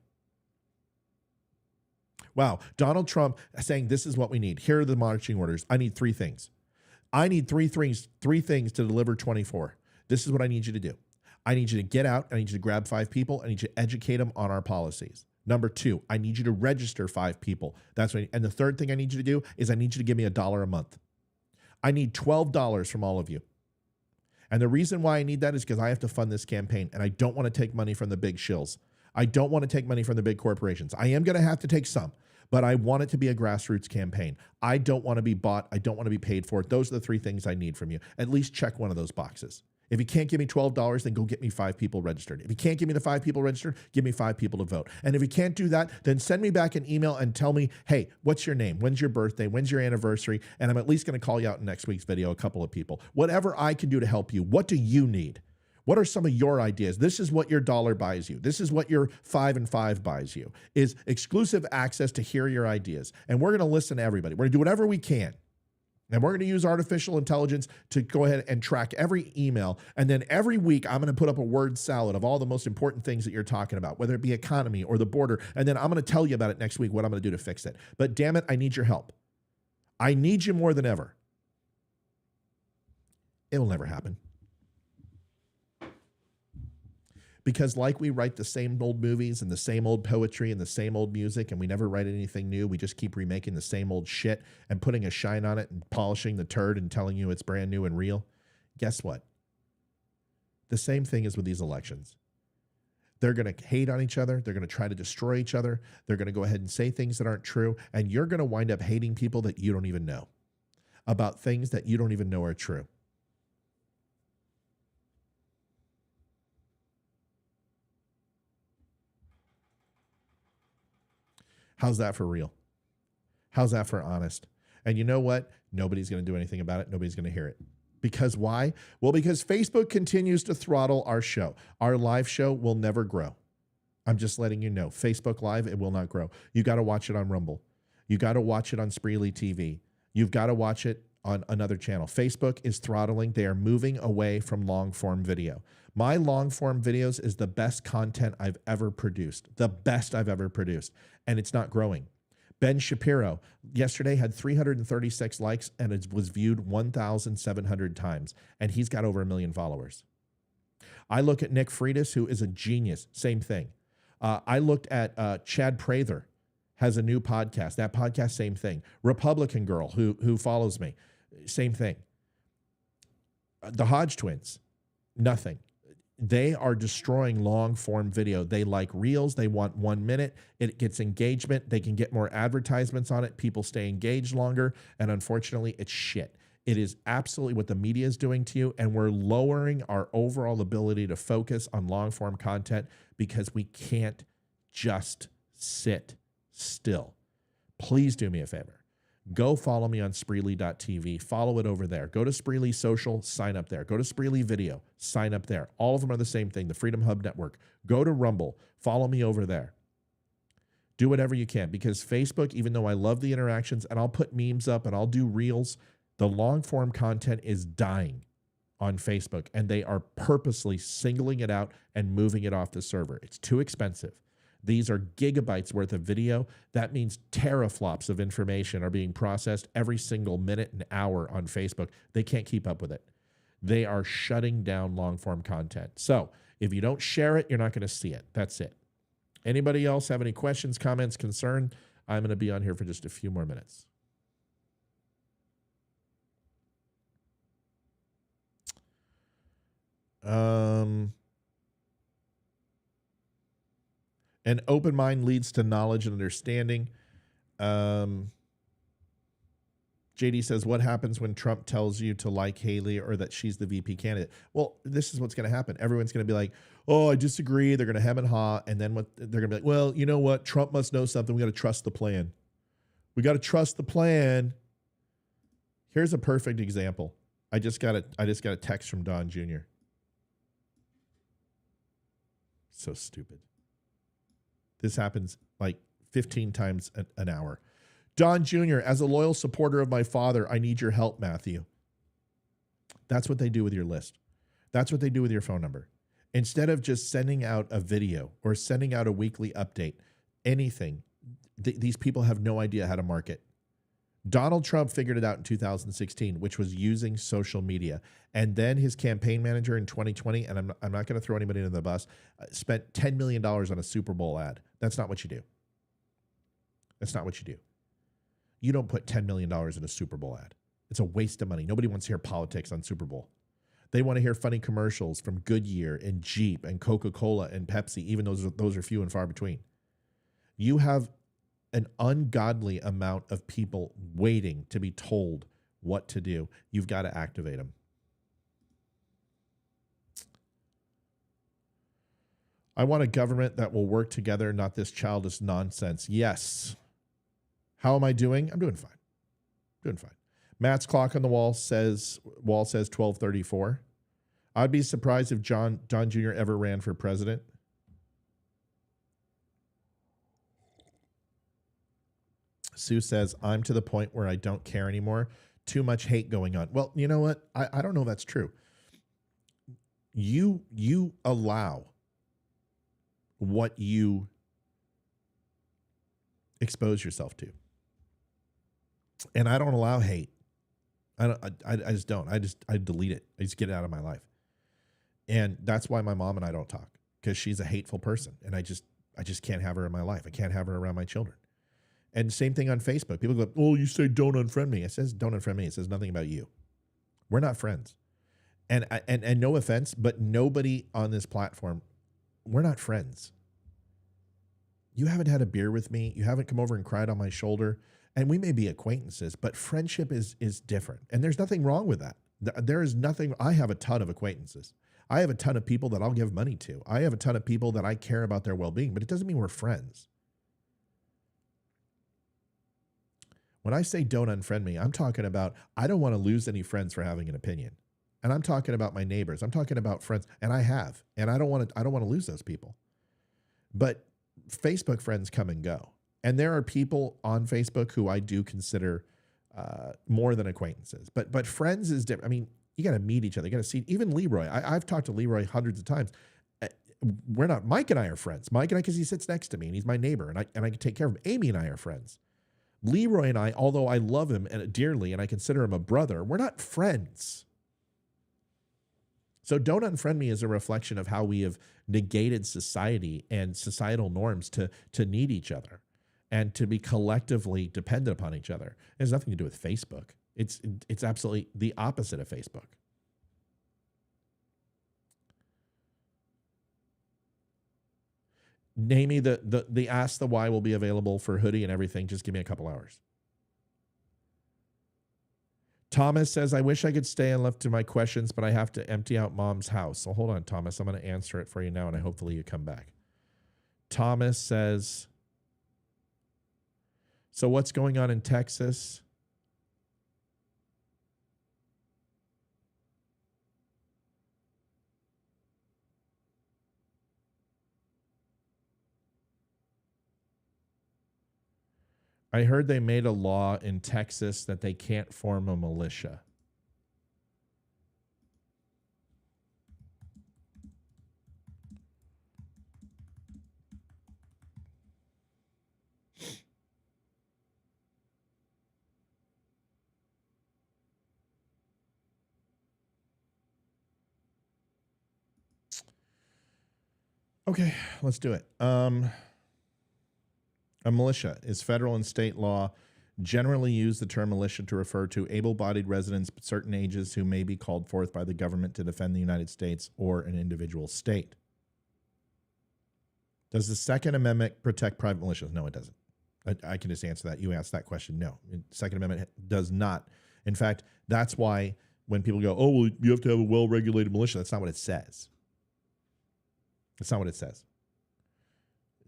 Wow. Donald Trump saying this is what we need. Here are the marching orders. I need 3 things. I need three things to deliver 24. This is what I need you to do. I need you to get out. I need you to grab 5 people. I need you to educate them on our policies. Number 2, I need you to register 5 people. That's what. And the third thing I need you to do is I need you to give me $1 a month. I need $12 from all of you. And the reason why I need that is because I have to fund this campaign, and I don't want to take money from the big shills. I don't want to take money from the big corporations. I am going to have to take some, but I want it to be a grassroots campaign. I don't want to be bought. I don't want to be paid for it. Those are the 3 things I need from you. At least check one of those boxes. If you can't give me $12, then go get me 5 people registered. If you can't give me the 5 people registered, give me 5 people to vote. And if you can't do that, then send me back an email and tell me, hey, what's your name? When's your birthday? When's your anniversary? And I'm at least going to call you out in next week's video, a couple of people. Whatever I can do to help you. What do you need? What are some of your ideas? This is what your $1 buys you. This is what your 5 and 5 buys you, is exclusive access to hear your ideas. And we're going to listen to everybody. We're going to do whatever we can. And we're going to use artificial intelligence to go ahead and track every email. And then every week, I'm going to put up a word salad of all the most important things that you're talking about, whether it be economy or the border. And then I'm going to tell you about it next week, what I'm going to do to fix it. But damn it, I need your help. I need you more than ever. It will never happen. Because like we write the same old movies and the same old poetry and the same old music, and we never write anything new, we just keep remaking the same old shit and putting a shine on it and polishing the turd and telling you it's brand new and real. Guess what? The same thing is with these elections. They're going to hate on each other. They're going to try to destroy each other. They're going to go ahead and say things that aren't true. And you're going to wind up hating people that you don't even know about things that you don't even know are true. How's that for real? How's that for honest? And you know what? Nobody's going to do anything about it. Nobody's going to hear it. Because why? Well, because Facebook continues to throttle our show. Our live show will never grow. I'm just letting you know. Facebook Live, it will not grow. You got to watch it on Rumble. You got to watch it on Spreely TV. You've got to watch it on another channel. Facebook is throttling. They are moving away from long form video. My long form videos is the best content I've ever produced. The best I've ever produced. And it's not growing. Ben Shapiro yesterday had 336 likes and it was viewed 1,700 times. And he's got over 1 million followers. I look at Nick Freitas, who is a genius. Same thing. I looked at Chad Prather, has a new podcast. That podcast, same thing. Republican girl who follows me, same thing. The Hodge twins, nothing. They are destroying long form video. They like reels. They want 1 minute. It gets engagement. They can get more advertisements on it. People stay engaged longer. And unfortunately, it's shit. It is absolutely what the media is doing to you. And we're lowering our overall ability to focus on long form content because we can't just sit still. Please do me a favor. Go follow me on Spreely.tv. Follow it over there. Go to Spreely Social, sign up there. Go to Spreely Video, sign up there. All of them are the same thing, the Freedom Hub Network. Go to Rumble, follow me over there. Do whatever you can because Facebook, even though I love the interactions and I'll put memes up and I'll do reels, the long form content is dying on Facebook and they are purposely singling it out and moving it off the server. It's too expensive. These are gigabytes worth of video. That means teraflops of information are being processed every single minute and hour on Facebook. They can't keep up with it. They are shutting down long-form content. So if you don't share it, you're not going to see it. That's it. Anybody else have any questions, comments, concern? I'm going to be on here for just a few more minutes. An open mind leads to knowledge and understanding. JD says, what happens when Trump tells you to like Haley or that she's the VP candidate? Well, this is what's going to happen. Everyone's going to be like, oh, I disagree. They're going to hem and haw. And then what they're going to be like, well, you know what? Trump must know something. We got to trust the plan. We got to trust the plan. Here's a perfect example. I just got a text from Don Jr. So stupid. This happens like 15 times an hour. Don Jr., as a loyal supporter of my father, I need your help, Matthew. That's what they do with your list. That's what they do with your phone number. Instead of just sending out a video or sending out a weekly update, anything, these people have no idea how to market. Donald Trump figured it out in 2016, which was using social media. And then his campaign manager in 2020, and I'm not going to throw anybody under the bus, spent $10 million on a Super Bowl ad. That's not what you do. That's not what you do. You don't put $10 million in a Super Bowl ad. It's a waste of money. Nobody wants to hear politics on Super Bowl. They want to hear funny commercials from Goodyear and Jeep and Coca-Cola and Pepsi, even those are few and far between. You have an ungodly amount of people waiting to be told what to do. You've got to activate them. I want a government that will work together, not this childish nonsense. Yes. How am I doing? I'm doing fine. Doing fine. Matt's clock on the wall says 12:34. I'd be surprised if John Jr. ever ran for president. Sue says, I'm to the point where I don't care anymore. Too much hate going on. Well, you know what? I don't know if that's true. You allow what you expose yourself to. And I don't allow hate. I just don't. I delete it. I just get it out of my life. And that's why my mom and I don't talk, because she's a hateful person. And I just can't have her in my life. I can't have her around my children. And same thing on Facebook. People go, oh, you say don't unfriend me. It says don't unfriend me. It says nothing about you. We're not friends. And no offense, but nobody on this platform, we're not friends. You haven't had a beer with me. You haven't come over and cried on my shoulder. And we may be acquaintances, but friendship is different. And there's nothing wrong with that. There is nothing. I have a ton of acquaintances. I have a ton of people that I'll give money to. I have a ton of people that I care about their well-being, but it doesn't mean we're friends. When I say don't unfriend me, I'm talking about I don't want to lose any friends for having an opinion. And I'm talking about my neighbors. I'm talking about friends, and I have. And I don't want to lose those people. But Facebook friends come and go. And there are people on Facebook who I do consider more than acquaintances. But friends is different. I mean, you got to meet each other. You got to see. Even Leroy. I've talked to Leroy hundreds of times. We're not. Mike and I are friends. Mike and I, because he sits next to me and he's my neighbor, and I can take care of him. Amy and I are friends. Leroy and I, although I love him dearly and I consider him a brother, we're not friends. So don't unfriend me is a reflection of how we have negated society and societal norms to need each other and to be collectively dependent upon each other. It has nothing to do with Facebook. It's absolutely the opposite of Facebook. Name me the Ask the Why will be available for hoodie and everything. Just give me a couple hours. Thomas says, I wish I could stay and left to my questions, but I have to empty out mom's house. So hold on, Thomas. I'm going to answer it for you now, and hopefully you come back. Thomas says, so what's going on in Texas? I heard they made a law in Texas that they can't form a militia. Okay, let's do it. A militia is federal and state law. Generally use the term militia to refer to able-bodied residents of certain ages who may be called forth by the government to defend the United States or an individual state. Does the Second Amendment protect private militias? No, it doesn't. I can just answer that. You asked that question. No, the Second Amendment does not. In fact, that's why when people go, oh, well, you have to have a well-regulated militia, that's not what it says. That's not what it says.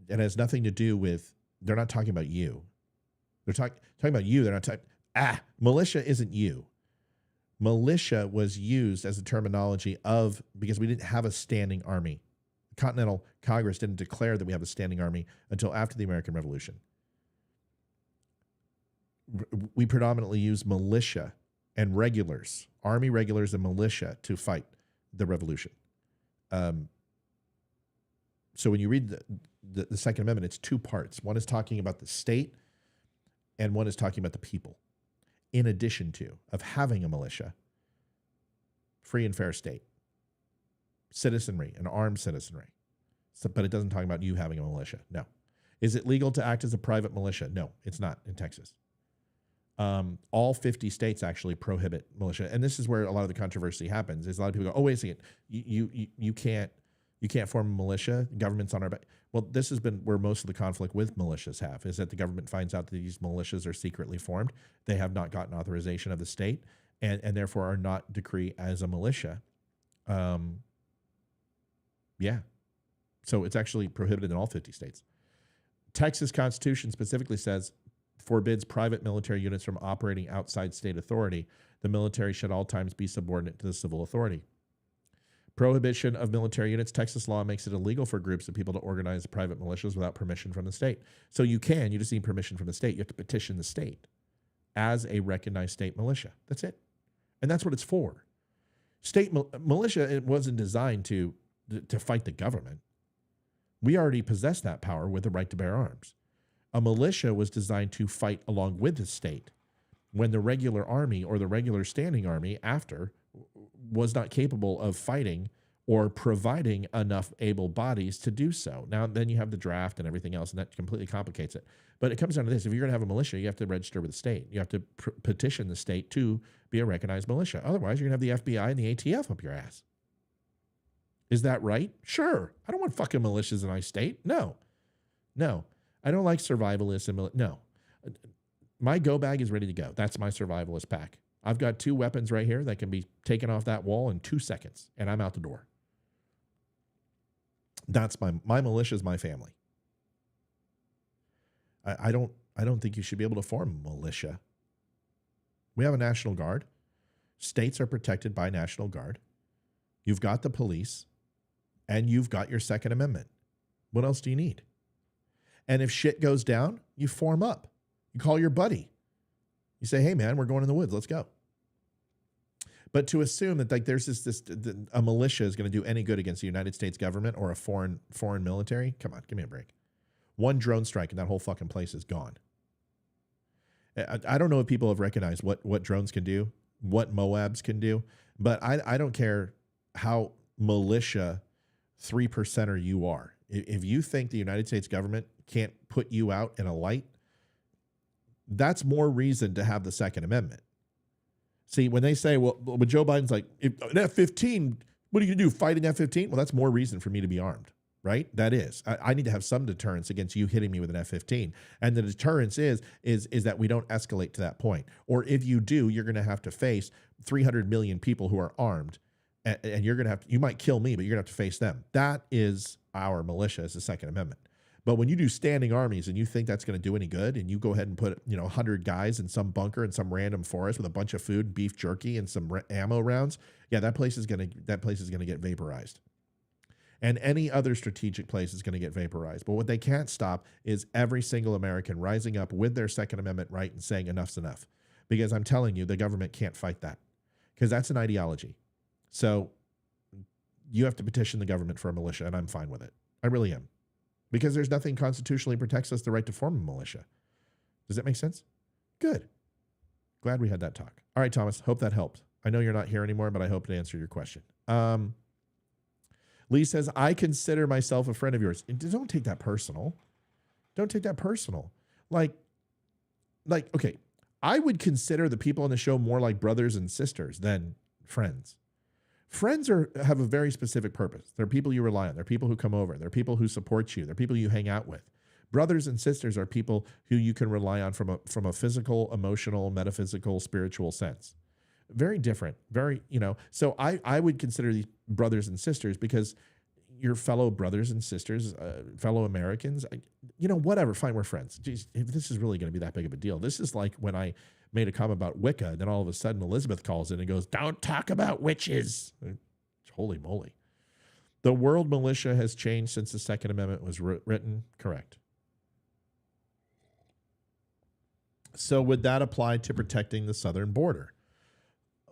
It has nothing to do with, they're not talking about you. They're talking about you. They're not talking, militia isn't you. Militia was used as a terminology of, because we didn't have a standing army. The Continental Congress didn't declare that we have a standing army until after the American Revolution. We predominantly use militia and regulars, army regulars and militia to fight the revolution. So when you read the Second Amendment, it's two parts. One is talking about the state, and one is talking about the people. in addition to, of having a militia, free and fair state, citizenry, an armed citizenry. So, but it doesn't talk about you having a militia. No. Is it legal to act as a private militia? No, it's not in Texas. All 50 states actually prohibit militia. And this is where a lot of the controversy happens, is a lot of people go, oh, wait a second, you can't form a militia, government's on our back. Well, this has been where most of the conflict with militias have, is that the government finds out that these militias are secretly formed. They have not gotten authorization of the state and therefore are not decreed as a militia. Yeah. So it's actually prohibited in all 50 states. Texas Constitution specifically says, forbids private military units from operating outside state authority. The military should at all times be subordinate to the civil authority. Prohibition of military units. Texas law makes it illegal for groups of people to organize private militias without permission from the state. So you just need permission from the state. You have to petition the state as a recognized state militia. That's it. And that's what it's for. State militia, it wasn't designed to fight the government. We already possess that power with the right to bear arms. A militia was designed to fight along with the state when the regular army or the regular standing army after was not capable of fighting or providing enough able bodies to do so. Now, then you have the draft and everything else, and that completely complicates it. But it comes down to this. If you're going to have a militia, you have to register with the state. You have to petition the state to be a recognized militia. Otherwise, you're going to have the FBI and the ATF up your ass. Is that right? Sure. I don't want fucking militias in my state. No. I don't like survivalists and no. My go bag is ready to go. That's my survivalist pack. I've got 2 weapons right here that can be taken off that wall in 2 seconds, and I'm out the door. That's my militia is my family. I don't think you should be able to form a militia. We have a National Guard. States are protected by National Guard. You've got the police, and you've got your Second Amendment. What else do you need? And if shit goes down, you form up. You call your buddy. You say, hey, man, we're going in the woods. Let's go. But to assume that like there's a militia is going to do any good against the United States government or a foreign military, come on, give me a break. One drone strike and that whole fucking place is gone. I don't know if people have recognized what drones can do, what Moabs can do, but I don't care how militia 3%er you are. If you think the United States government can't put you out in a light, that's more reason to have the Second Amendment. See, when they say, well, when Joe Biden's like, if an F-15, what are you going to do, fight an F-15? Well, that's more reason for me to be armed, right? That is. I need to have some deterrence against you hitting me with an F-15. And the deterrence is that we don't escalate to that point. Or if you do, you're going to have to face 300 million people who are armed. And you're going to have to, you might kill me, but you're going to have to face them. That is our militia as the Second Amendment. But when you do standing armies and you think that's going to do any good, and you go ahead and put 100 guys in some bunker in some random forest with a bunch of food, beef jerky, and some ammo rounds, yeah, that place is going to get vaporized. And any other strategic place is going to get vaporized. But what they can't stop is every single American rising up with their Second Amendment right and saying enough's enough. Because I'm telling you, the government can't fight that, because that's an ideology. So you have to petition the government for a militia, and I'm fine with it. I really am. Because there's nothing constitutionally protects us the right to form a militia. Does that make sense? Good. Glad we had that talk. All right, Thomas, hope that helped. I know you're not here anymore, but I hope it answered your question. Lee says, I consider myself a friend of yours. Don't take that personal. Don't take that personal. Like, okay, I would consider the people on the show more like brothers and sisters than friends. Friends have a very specific purpose. They're people you rely on. They're people who come over. They're people who support you. They're people you hang out with. Brothers and sisters are people who you can rely on from a physical, emotional, metaphysical, spiritual sense. Very different. Very, So I would consider these brothers and sisters because your fellow brothers and sisters, fellow Americans, whatever, fine, we're friends. Jeez, if this is really going to be that big of a deal. This is like when I made a comment about Wicca, and then all of a sudden Elizabeth calls in and goes, don't talk about witches. Holy moly. The world militia has changed since the Second Amendment was written. Correct. So would that apply to protecting the southern border?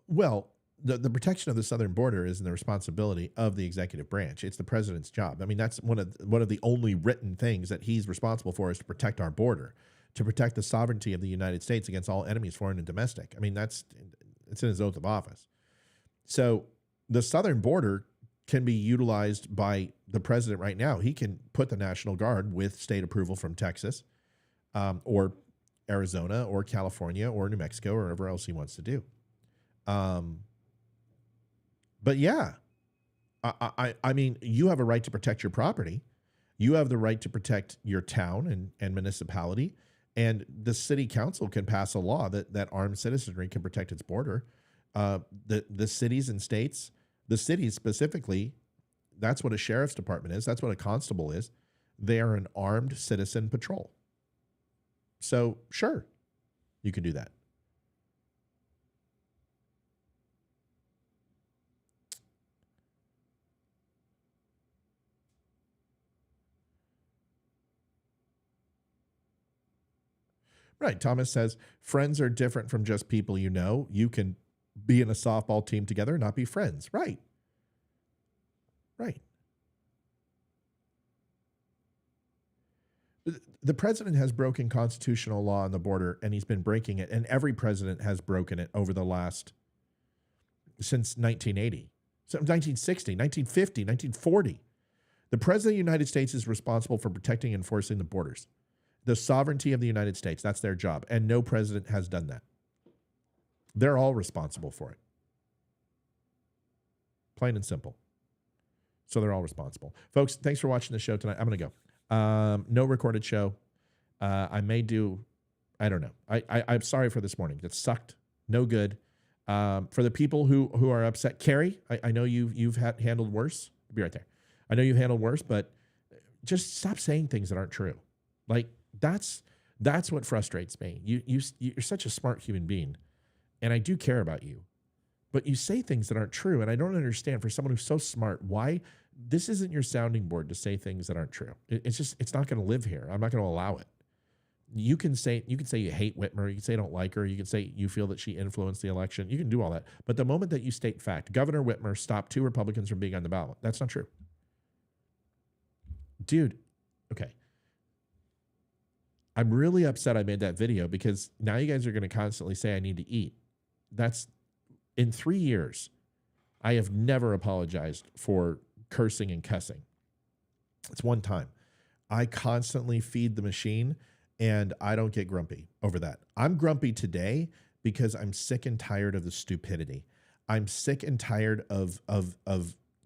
Well, the protection of the southern border is the responsibility of the executive branch. It's the president's job. I mean, that's one of the only written things that he's responsible for, is to protect our border. to protect the sovereignty of the United States against all enemies, foreign and domestic. I mean, it's in his oath of office. So the southern border can be utilized by the president right now. He can put the National Guard with state approval from Texas or Arizona or California or New Mexico or wherever else he wants to do. But yeah, I mean, you have a right to protect your property. You have the right to protect your town and municipality. And the city council can pass a law that armed citizenry can protect its border. The cities and states, the cities specifically, that's what a sheriff's department is. That's what a constable is. They are an armed citizen patrol. So sure, you can do that. Right. Thomas says, friends are different from just people you know. You can be in a softball team together and not be friends. Right. Right. The president has broken constitutional law on the border, and he's been breaking it. And every president has broken it over the last, since 1980, so 1960, 1950, 1940. The president of the United States is responsible for protecting and enforcing the borders. The sovereignty of the United States, that's their job. And no president has done that. They're all responsible for it. Plain and simple. So they're all responsible. Folks, thanks for watching the show tonight. I'm going to go. No recorded show. I may do, I don't know. I'm sorry for this morning. It sucked. No good. For the people who are upset, Carrie, I know you've handled worse. I'll be right there. I know you've handled worse, but just stop saying things that aren't true. Like, that's what frustrates me. You're such a smart human being, and I do care about you, but you say things that aren't true, and I don't understand, for someone who's so smart, why this isn't your sounding board to say things that aren't true. It's not going to live here. I'm not going to allow it. You can say you hate Whitmer. You can say you don't like her. You can say you feel that she influenced the election. You can do all that, but the moment that you state fact, Governor Whitmer stopped 2 Republicans from being on the ballot, that's not true, dude. Okay. I'm really upset I made that video, because now you guys are going to constantly say I need to eat. That's, in 3 years, I have never apologized for cursing and cussing. It's one time. I constantly feed the machine, and I don't get grumpy over that. I'm grumpy today because I'm sick and tired of the stupidity. I'm sick and tired of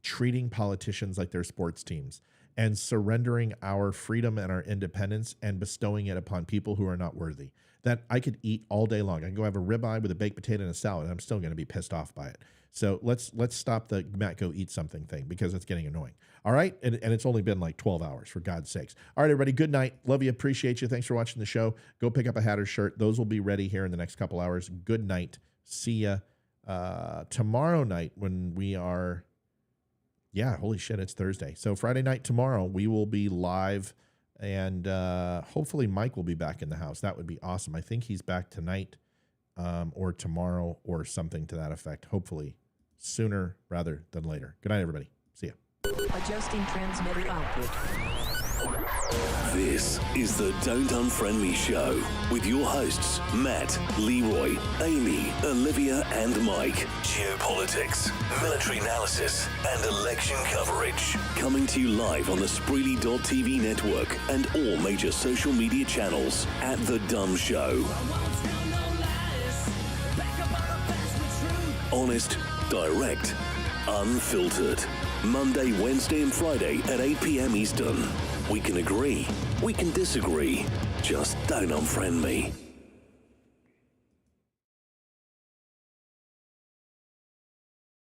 treating politicians like they're sports teams, and surrendering our freedom and our independence and bestowing it upon people who are not worthy. That I could eat all day long. I can go have a ribeye with a baked potato and a salad, and I'm still going to be pissed off by it. So let's stop the Matt go eat something thing, because it's getting annoying. All right? And it's only been like 12 hours, for God's sakes. All right, everybody, good night. Love you, appreciate you. Thanks for watching the show. Go pick up a Hatter shirt. Those will be ready here in the next couple hours. Good night. See ya tomorrow night when we are... Yeah, holy shit, it's Thursday. So Friday night tomorrow, we will be live, and hopefully Mike will be back in the house. That would be awesome. I think he's back tonight or tomorrow or something to that effect. Hopefully sooner rather than later. Good night, everybody. See ya. Adjusting transmitter output. This is the Don't Unfriend Me Show with your hosts, Matt, Leroy, Amy, Olivia, and Mike. Geopolitics, military analysis, and election coverage. Coming to you live on the Spreely.tv network and all major social media channels at The Dumb Show. Honest, direct, unfiltered. Monday, Wednesday, and Friday at 8 p.m. Eastern. We can agree, we can disagree. Just don't unfriend me.